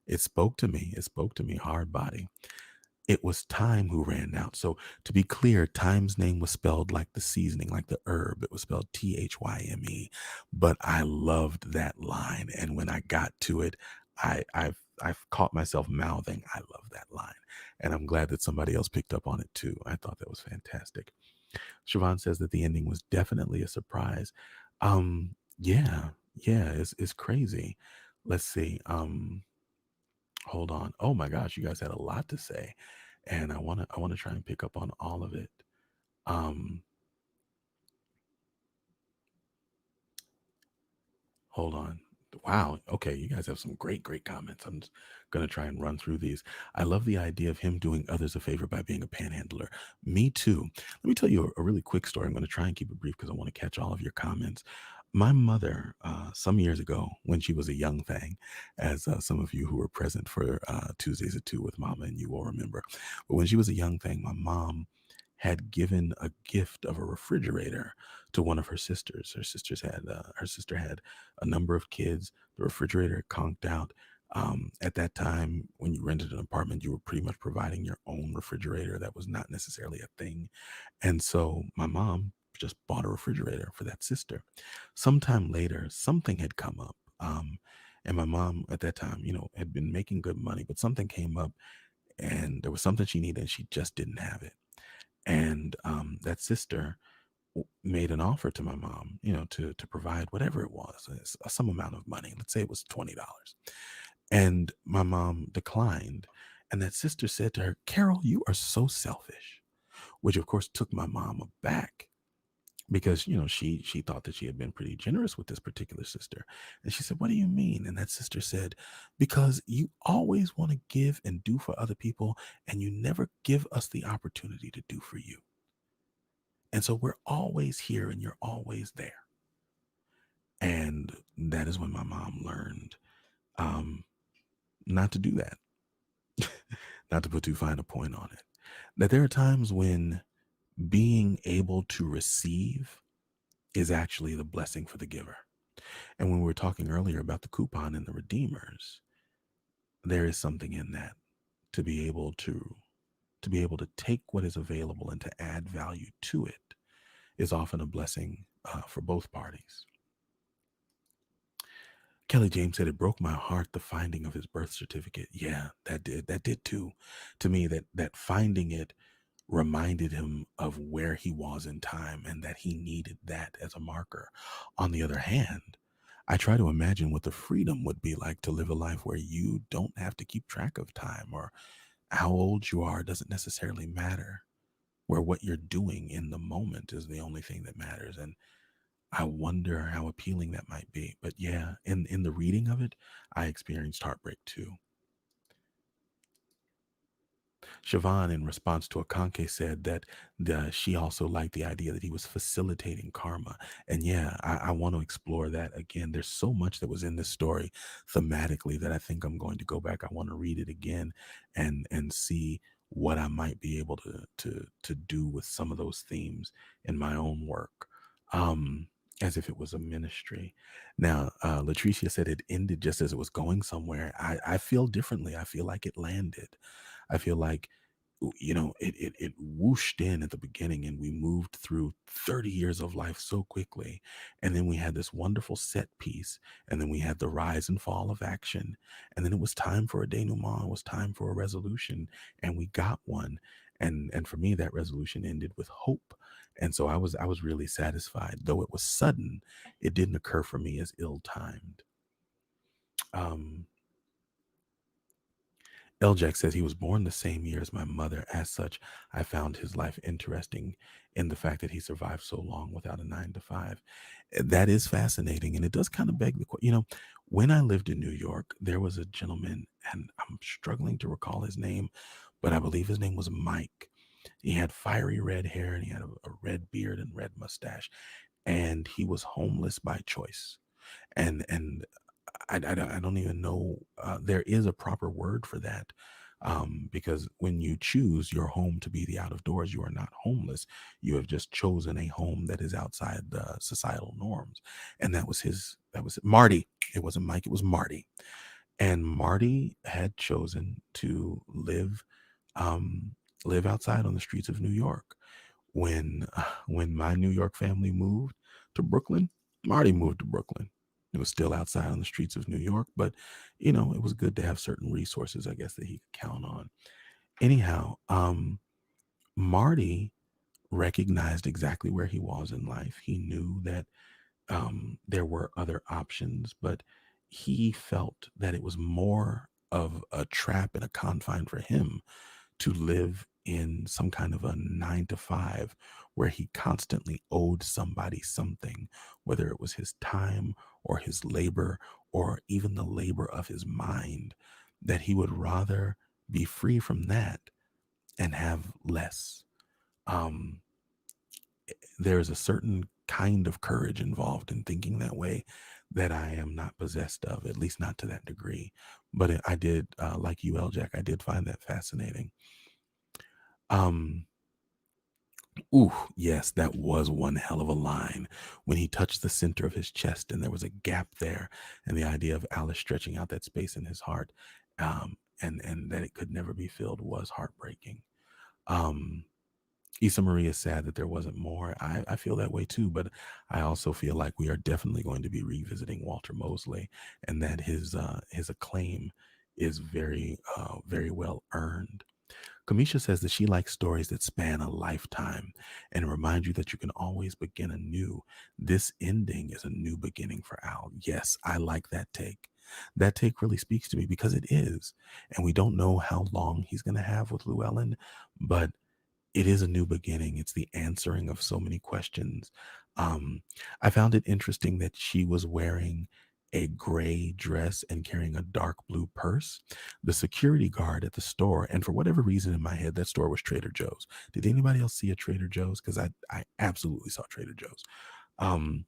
It spoke to me. It spoke to me hard body. It was Time who ran out. So to be clear, Time's name was spelled like the seasoning, like the herb. It was spelled Thyme. But I loved that line, and when I got to it, I've caught myself mouthing, "I love that line," and I'm glad that somebody else picked up on it too. I thought that was fantastic. Siobhan says that the ending was definitely a surprise. Yeah, yeah, it's crazy. Let's see. Hold on. Oh my gosh, you guys had a lot to say, and I wanna try and pick up on all of it. Um, Hold on. Wow. Okay, you guys have some great comments. I'm just gonna try and run through these. I love the idea of him doing others a favor by being a panhandler. Me too. Let me tell you a really quick story. I'm gonna try and keep it brief because I want to catch all of your comments. My mother, some years ago, when she was a young thing, as some of you who were present for Tuesdays at 2 with Mama, and you will remember, but when she was a young thing, my mom had given a gift of a refrigerator to one of her sisters. Her sister had a number of kids. The refrigerator had conked out. At that time, when you rented an apartment, you were pretty much providing your own refrigerator. That was not necessarily a thing. And so my mom just bought a refrigerator for that sister. Sometime later, something had come up. And my mom at that time, had been making good money, but something came up, and there was something she needed and she just didn't have it. And that sister made an offer to my mom, to provide whatever it was, some amount of money. Let's say it was $20, and my mom declined. And that sister said to her, "Carol, you are so selfish," which of course took my mom aback, because she thought that she had been pretty generous with this particular sister. And she said, "What do you mean?" And that sister said, "Because you always want to give and do for other people, and you never give us the opportunity to do for you. And so we're always here and you're always there." And that is when my mom learned, um, not to do that, not to put too fine a point on it. That there are times when being able to receive is actually the blessing for the giver. And when we were talking earlier about the coupon and the redeemers, there is something in that, to be able to take what is available and to add value to it is often a blessing for both parties. Kelly James said, "It broke my heart, the finding of his birth certificate." Yeah, that did too. To me, that finding it reminded him of where he was in time, and that he needed that as a marker. On the other hand, I try to imagine what the freedom would be like to live a life where you don't have to keep track of time, or how old you are doesn't necessarily matter, where what you're doing in the moment is the only thing that matters. And I wonder how appealing that might be. But yeah, in in the reading of it, I experienced heartbreak too. Siobhan, in response to Akanke, said that she also liked the idea that he was facilitating karma. And yeah, I want to explore that again. There's so much that was in this story thematically that I think I'm going to go back. I want to read it again and see what I might be able to do with some of those themes in my own work. As if it was a ministry. Now, Latricia said it ended just as it was going somewhere. I feel differently. I feel like it landed. I feel like it whooshed in at the beginning and we moved through 30 years of life so quickly. And then we had this wonderful set piece. And then we had the rise and fall of action. And then it was time for a denouement. It was time for a resolution. And we got one. And for me, that resolution ended with hope. And so I was really satisfied. Though it was sudden, it didn't occur for me as ill-timed. Um, Eljak says he was born the same year as my mother. As such, I found his life interesting in the fact that he survived so long without a 9 to 5. That is fascinating. And it does kind of beg the question. When I lived in New York, there was a gentleman, and I'm struggling to recall his name, but I believe his name was Mike. He had fiery red hair and he had a red beard and red mustache, and he was homeless by choice. And I don't even know. There is a proper word for that, because when you choose your home to be the out of doors, you are not homeless. You have just chosen a home that is outside the societal norms, and that was his. That was Marty. It wasn't Mike. It was Marty, and Marty had chosen to um, live outside on the streets of New York. When my New York family moved to Brooklyn, Marty moved to Brooklyn. It was still outside on the streets of New York, but it was good to have certain resources, I guess, that he could count on. Anyhow, Marty recognized exactly where he was in life. He knew that there were other options, but he felt that it was more of a trap and a confine for him to live in some kind of a 9 to 5 where he constantly owed somebody something, whether it was his time or his labor or even the labor of his mind, that he would rather be free from that and have less. Um, there's a certain kind of courage involved in thinking that way that I am not possessed of, at least not to that degree. But I did, like you, Jack, I did find that fascinating. Um, Ooh, yes, that was one hell of a line when he touched the center of his chest and there was a gap there, and the idea of Alyce stretching out that space in his heart, and that it could never be filled was heartbreaking. Um, Issa Marie is sad that there wasn't more. I feel that way too, but I also feel like we are definitely going to be revisiting Walter Mosley, and that his acclaim is very well earned. Kamisha says that she likes stories that span a lifetime and remind you that you can always begin anew. This ending is a new beginning for Al. Yes, I like that take. That take really speaks to me because it is. And we don't know how long he's going to have with Llewellyn, but it is a new beginning. It's the answering of so many questions. Um, I found it interesting that she was wearing a gray dress and carrying a dark blue purse. The security guard at the store, and for whatever reason in my head, that store was Trader Joe's. Did anybody else see a Trader Joe's? Because I absolutely saw Trader Joe's. Um,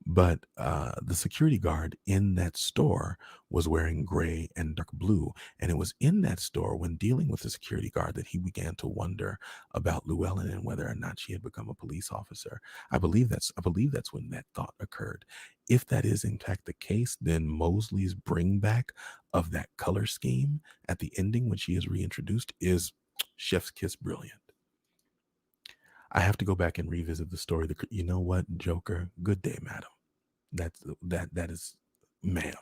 but the security guard in that store was wearing gray and dark blue. And it was in that store when dealing with the security guard that he began to wonder about Llewellyn and whether or not she had become a police officer. I believe that's when that thought occurred. If that is in fact the case, then Mosley's bring back of that color scheme at the ending when she is reintroduced is chef's kiss brilliant. I have to go back and revisit the story. You know what, Joker? Good day, madam. That is, ma'am,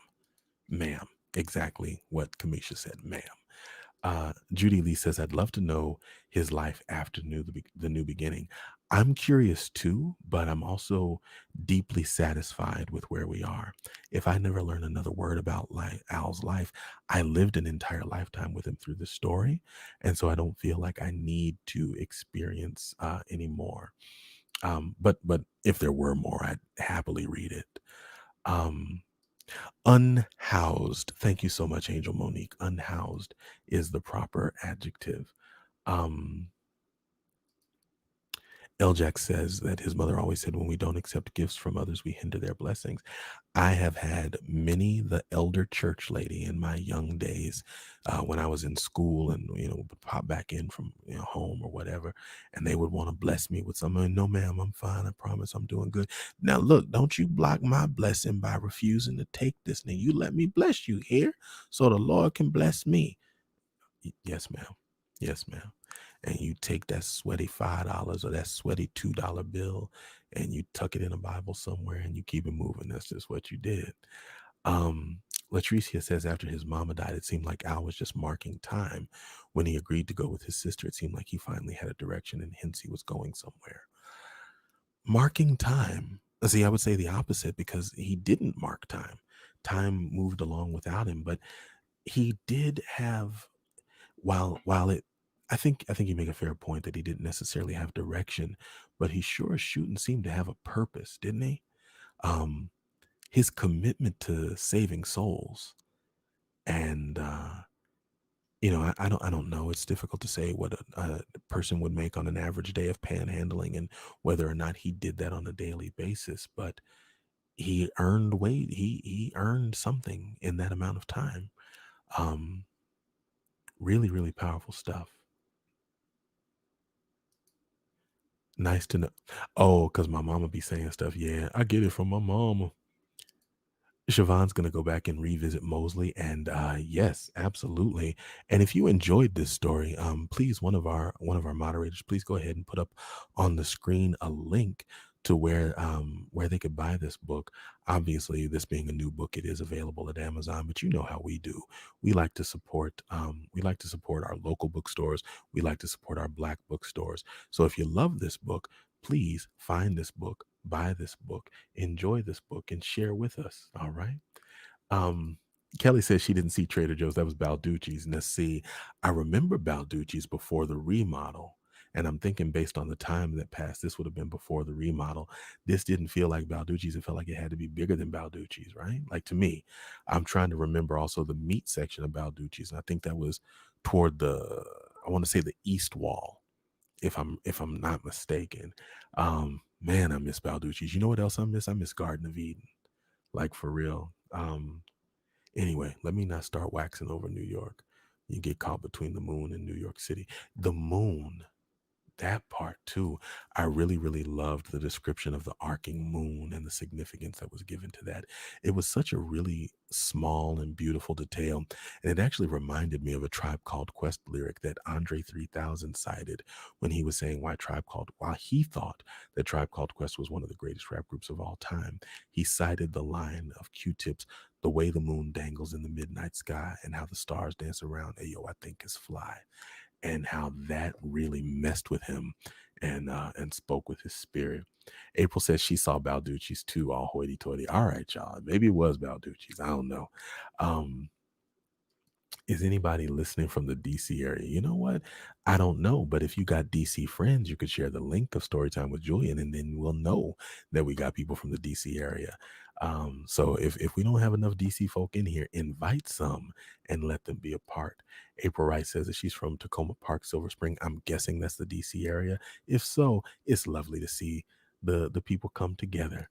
ma'am, exactly what Kamisha said, ma'am. Judy Lee says, I'd love to know his life after the new beginning. I'm curious too, but I'm also deeply satisfied with where we are. If I never learn another word about Al's life, I lived an entire lifetime with him through the story. And so I don't feel like I need to experience anymore. But if there were more, I'd happily read it. Um, Unhoused. Thank you so much, Angel Monique. Unhoused is the proper adjective. Um, Eljack says that his mother always said, when we don't accept gifts from others, we hinder their blessings. I have had Minnie, the elder church lady, in my young days when I was in school and, would pop back in from, home or whatever. And they would want to bless me with something. No, ma'am, I'm fine. I promise I'm doing good. Now, look, don't you block my blessing by refusing to take this. Now, you let me bless you here so the Lord can bless me. Yes, ma'am. Yes, ma'am. And you take that sweaty $5 or that sweaty $2 bill and you tuck it in a Bible somewhere and you keep it moving. That's just what you did. Um, Latricia says after his mama died, it seemed like Al was just marking time. When he agreed to go with his sister, it seemed like he finally had a direction and hence he was going somewhere. Marking time. See, I would say the opposite because he didn't mark time. Time moved along without him, but he did have while it I think you make a fair point that he didn't necessarily have direction, but he sure as shooting seemed to have a purpose, didn't he? Um, his commitment to saving souls and I don't know. It's difficult to say what a person would make on an average day of panhandling and whether or not he did that on a daily basis, but he earned weight. He earned something in that amount of time. Um, really, really powerful stuff. Nice to know. Oh, because my mama be saying stuff. Yeah, I get it from my mama. Siobhan's going to go back and revisit Mosley, and yes, absolutely. And if you enjoyed this story, please one of our moderators, please go ahead and put up on the screen a link to where they could buy this book. Obviously, this being a new book, it is available at Amazon. But you know how we do. We like to support our local bookstores. We like to support our Black bookstores. So if you love this book, please find this book, buy this book, enjoy this book, and share with us. All right. Um, Kelly says she didn't see Trader Joe's. That was Balducci's. Now, see, I remember Balducci's before the remodel. And I'm thinking based on the time that passed, this would have been before the remodel. This didn't feel like Balducci's. It felt like it had to be bigger than Balducci's, right? Like to me, I'm trying to remember also the meat section of Balducci's. And I think that was toward I want to say the east wall, if I'm not mistaken. Man, I miss Balducci's. You know what else I miss? I miss Garden of Eden. Like for real. Anyway, let me not start waxing over New York. You get caught between the moon and New York City. The moon, that part too. I really, really loved the description of the arcing moon and the significance that was given to that. It was such a really small and beautiful detail. And it actually reminded me of a Tribe Called Quest lyric that Andre 3000 cited when he was saying while he thought that Tribe Called Quest was one of the greatest rap groups of all time, he cited the line of Q-Tip's, the way the moon dangles in the midnight sky and how the stars dance around, ayo, I think is fly, and how that really messed with him and spoke with his spirit. April says she saw Balducci's too, all hoity toity. All right, y'all. Maybe it was Balducci's. I don't know. Um, is anybody listening from the DC area? You know what? I don't know. But if you got DC friends, you could share the link of Storytime with Julian, and then we'll know that we got people from the DC area. So if we don't have enough DC folk in here, invite some and let them be a part. April Wright says that she's from Tacoma Park, Silver Spring. I'm guessing that's the DC area. If so, it's lovely to see the people come together.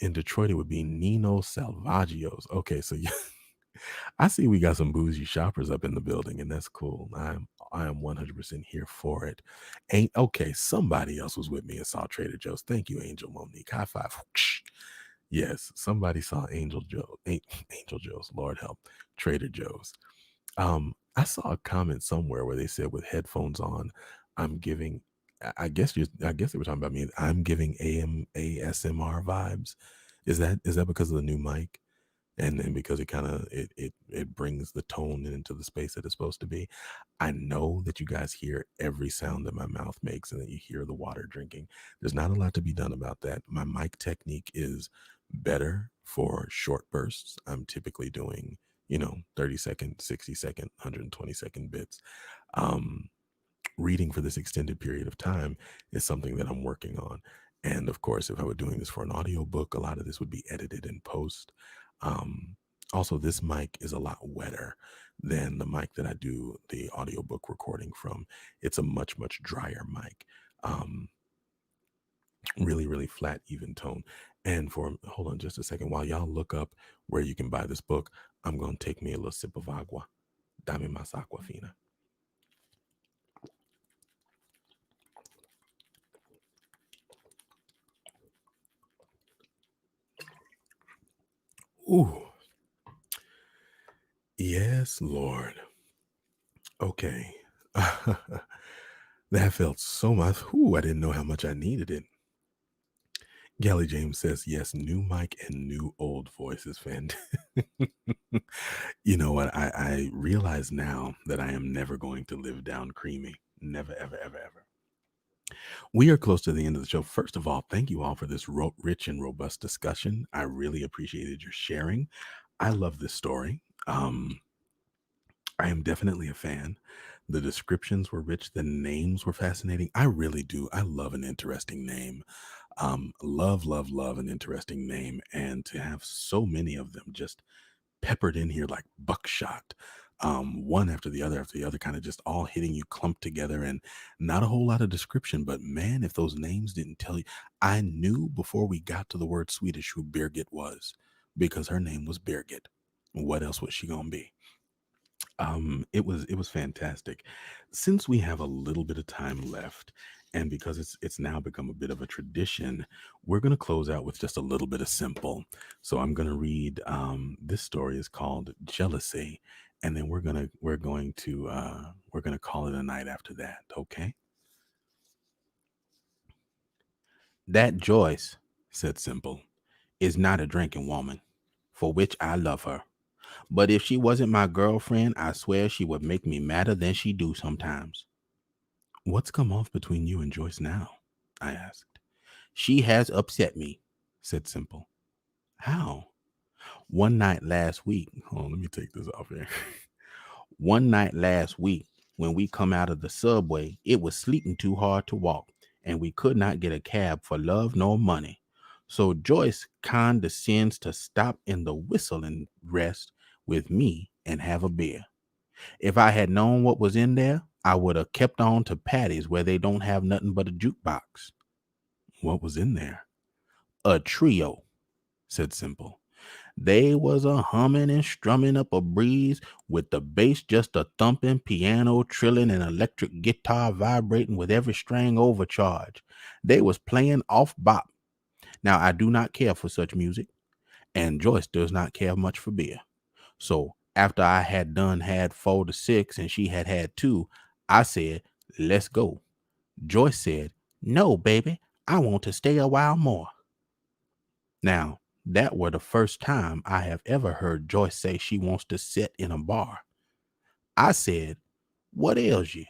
In Detroit, it would be Nino Salvaggio's. Okay, so yeah, I see we got some bougie shoppers up in the building, and that's cool. I am 100% here for it. Ain't okay. Somebody else was with me and saw Trader Joe's. Thank you, Angel Monique. High five. Yes, somebody saw Angel Joe's. Lord help, Trader Joe's. I saw a comment somewhere where they said with headphones on, I'm giving. I guess they were talking about me. I'm giving ASMR vibes. Is that because of the new mic? And because it kind of it brings the tone into the space that it's supposed to be. I know that you guys hear every sound that my mouth makes and that you hear the water drinking. There's not a lot to be done about that. My mic technique is better for short bursts. I'm typically doing 30-second, 60-second, 120-second bits. um Reading for this extended period of time is something that I'm working on. And of course, if I were doing this for an audiobook, a lot of this would be edited in post. Um, Also, this mic is a lot wetter than the mic that I do the audiobook recording from. It's a much, much drier mic. Um, Really, really flat, even tone. And for, hold on just a second, while y'all look up where you can buy this book, I'm going to take me a little sip of agua. Dame más agua fina. Ooh, yes, Lord. Okay. That felt so much. Ooh, I didn't know how much I needed it. Gally James says, yes, new mic and new old voice is fantastic. You know what? I realize now that I am never going to live down creamy. Never, ever, ever, ever. We are close to the end of the show. First of all, thank you all for this rich and robust discussion. I really appreciated your sharing. I love this story. I am definitely a fan. The descriptions were rich. The names were fascinating. I really do. I love an interesting name. Love, love, love an interesting name. And to have so many of them just peppered in here like buckshot, one after the other, kind of just all hitting you clumped together, and not a whole lot of description. But man, if those names didn't tell you, I knew before we got to the word Swedish who Birgit was, because her name was Birgit. What else was she gonna be? It was fantastic. Since we have a little bit of time left, and because it's now become a bit of a tradition, we're gonna close out with just a little bit of simple. So I'm gonna read. This story is called Jealousy, and then we're gonna call it a night after that. Okay. That Joyce, said Simple, is not a drinking woman, for which I love her. But if she wasn't my girlfriend, I swear she would make me madder than she do sometimes. What's come off between you and Joyce now? I asked. She has upset me, said Simple. How? One night last week. Hold on, let me take this off here. One night last week, when we come out of the subway, it was sleeting too hard to walk, and we could not get a cab for love nor money. So Joyce condescends to stop in the whistling rest with me and have a beer. If I had known what was in there, I would have kept on to Patty's where they don't have nothing but a jukebox. What was in there? A trio, said Simple. They was a humming and strumming up a breeze with the bass just a thumping, piano trilling, and electric guitar vibrating with every string overcharged. They was playing off bop. Now I do not care for such music, and Joyce does not care much for beer. So after I had done had 4 to 6 and she had had 2, I said, let's go. Joyce said, no, baby, I want to stay a while more. Now, that were the first time I have ever heard Joyce say she wants to sit in a bar. I said, what ails you?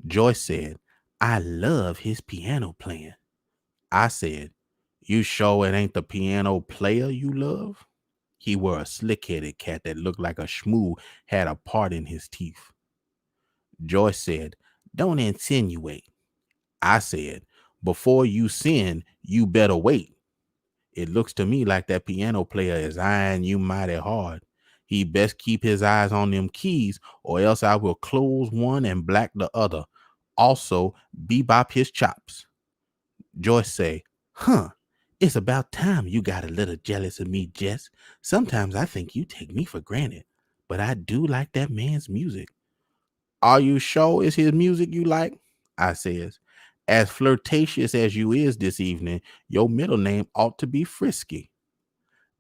Joyce said, I love his piano playing. I said, you sure it ain't the piano player you love? He were a slick-headed cat that looked like a schmoo had a part in his teeth. Joyce said, don't insinuate. I said, before you sin, you better wait. It looks to me like that piano player is eyeing you mighty hard. He best keep his eyes on them keys, or else I will close one and black the other. Also, bebop his chops. Joyce say, huh, it's about time you got a little jealous of me, Jess. Sometimes I think you take me for granted, but I do like that man's music. Are you sure it's his music you like? I says. As flirtatious as you is this evening, your middle name ought to be Frisky.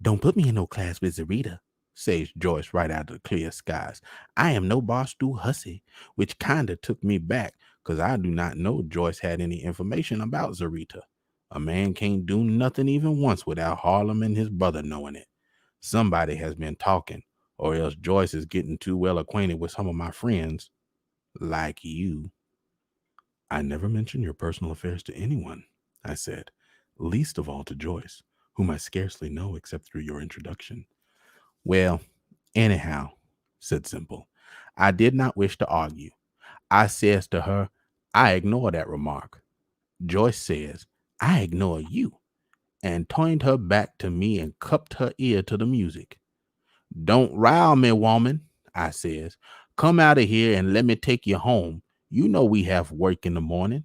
Don't put me in no class with Zarita, says Joyce right out of the clear skies. I am no barstool hussy, which kinda took me back, 'cause I do not know Joyce had any information about Zarita. A man can't do nothing even once without Harlem and his brother knowing it. Somebody has been talking, or else Joyce is getting too well acquainted with some of my friends, like you. I never mention your personal affairs to anyone, I said, least of all to Joyce, whom I scarcely know except through your introduction. Well, anyhow, said Simple, I did not wish to argue. I says to her, I ignore that remark. Joyce says, I ignore you. and turned her back to me and cupped her ear to the music. Don't rile me, woman, I says. Come out of here and let me take you home. You know we have work in the morning.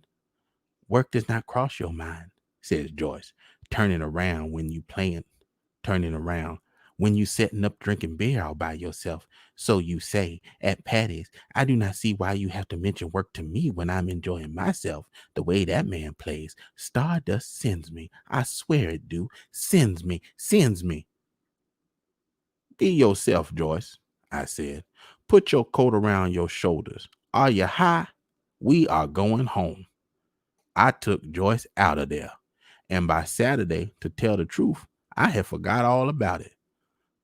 Work does not cross your mind, says Joyce, turning around when you playing, turning around. When you setting up drinking beer all by yourself, so you say, at Patty's, I do not see why you have to mention work to me when I'm enjoying myself. The way that man plays, Stardust sends me. I swear it do. Sends me, sends me. Be yourself, Joyce, I said. Put your coat around your shoulders. Are you high? We are going home. I took Joyce out of there. And by Saturday, to tell the truth, I had forgot all about it.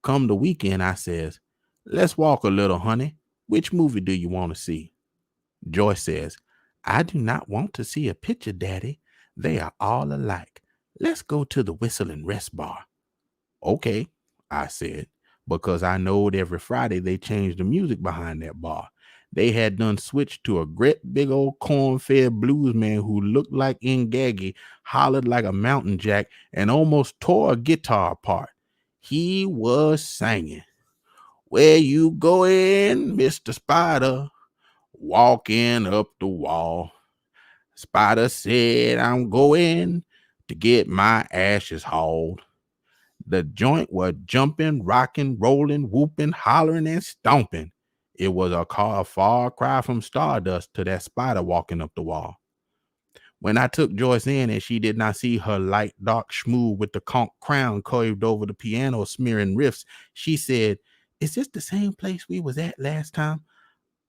Come the weekend, I says, let's walk a little, honey. Which movie do you want to see? Joyce says, I do not want to see a picture, Daddy. They are all alike. Let's go to the Whistle and Rest Bar. Okay, I said, because I knowed every Friday they changed the music behind that bar. They had done switched to a great big old corn-fed blues man who looked like Ngagi, hollered like a mountain jack, and almost tore a guitar apart. He was singing, Where you going, Mr. Spider? Walking up the wall. Spider said, I'm going to get my ashes hauled. The joint was jumping, rocking, rolling, whooping, hollering, and stomping. It was a far cry from Stardust to that spider walking up the wall. When I took Joyce in and she did not see her light dark schmoo with the conch crown curved over the piano smearing riffs, she said, Is this the same place we was at last time?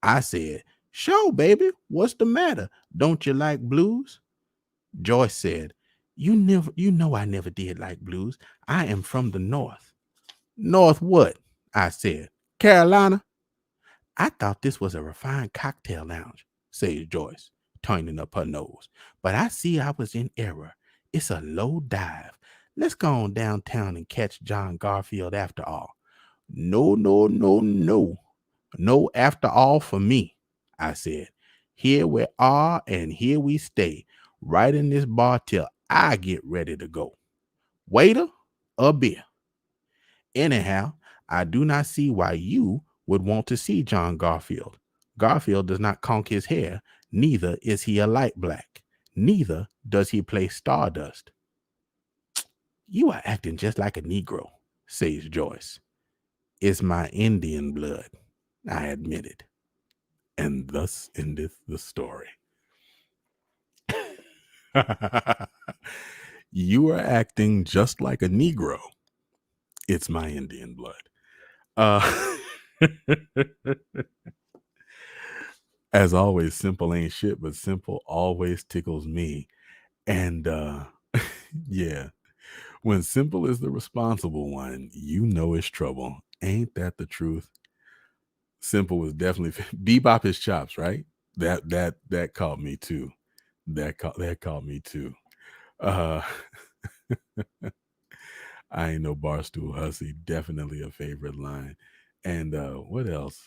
I said, Sure, baby. What's the matter? Don't you like blues? Joyce said, you know I never did like blues. I am from the North. North what? I said. Carolina? I thought this was a refined cocktail lounge, says Joyce, turning up her nose. But I see I was in error. It's a low dive. Let's go on downtown and catch John Garfield after all. No, no, no, no. No after all for me, I said. Here we are and here we stay, right in this bar till I get ready to go. Waiter, a beer. Anyhow, I do not see why you would want to see John Garfield. Garfield does not conk his hair, neither is he a light black, neither does he play Stardust. You are acting just like a Negro, says Joyce. It's my Indian blood, I admitted. And thus endeth the story. You are acting just like a Negro. It's my Indian blood. Uh, as always, simple ain't shit, but simple always tickles me. And yeah, when simple is the responsible one, you know it's trouble. Ain't that the truth? Simple was definitely bebop his chops, right? That caught me too. That caught me too. Uh I ain't no barstool hussy. Definitely a favorite line. And what else?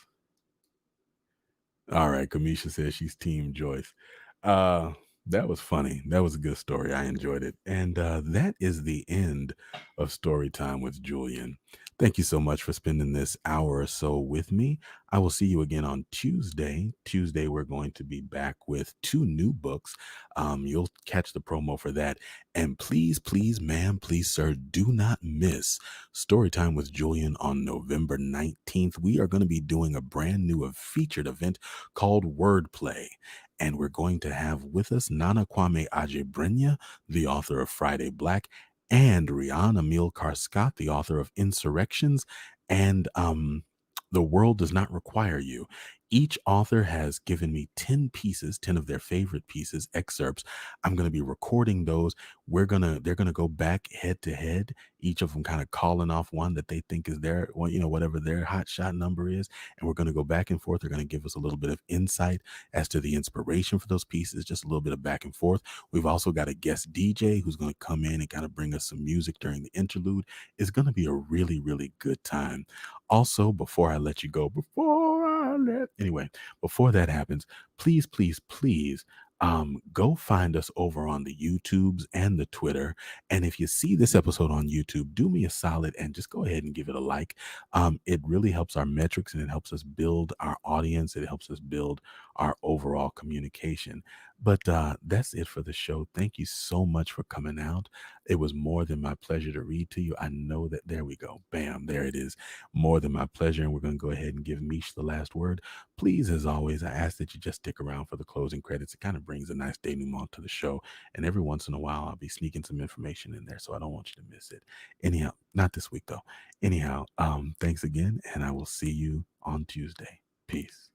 All right, Kamisha says she's Team Joyce. Uh, that was funny. That was a good story. I enjoyed it. And that is the end of Story Time with Julian. Thank you so much for spending this hour or so with me. I will see you again on Tuesday. Tuesday, we're going to be back with two new books. You'll catch the promo for that. And please, please, ma'am, please, sir, do not miss Storytime with Julian on November 19th. We are going to be doing a brand new featured event called Wordplay. And we're going to have with us Nana Kwame Ajebrenya, the author of Friday Black, and Rihanna Milkar Scott, the author of Insurrections, and The World Does Not Require You. Each author has given me 10 pieces, 10 of their favorite pieces, excerpts. I'm going to be recording those. They're going to go back head to head, each of them kind of calling off one that they think is their, whatever their hot shot number is. And we're going to go back and forth. They're going to give us a little bit of insight as to the inspiration for those pieces, just a little bit of back and forth. We've also got a guest DJ who's going to come in and kind of bring us some music during the interlude. It's going to be a really, really good time. Also, before that happens, please, please, please, go find us over on the YouTubes and the Twitter. And if you see this episode on YouTube, do me a solid and just go ahead and give it a like. It really helps our metrics and it helps us build our audience. It helps us build our overall communication. But that's it for the show. Thank you so much for coming out. It was more than my pleasure to read to you. I know that there we go. Bam, there it is. More than my pleasure. And we're going to go ahead and give Mish the last word. Please, as always, I ask that you just stick around for the closing credits. It kind of brings a nice denouement to the show. And every once in a while, I'll be sneaking some information in there. So I don't want you to miss it. Anyhow, not this week though. Anyhow, thanks again. And I will see you on Tuesday. Peace.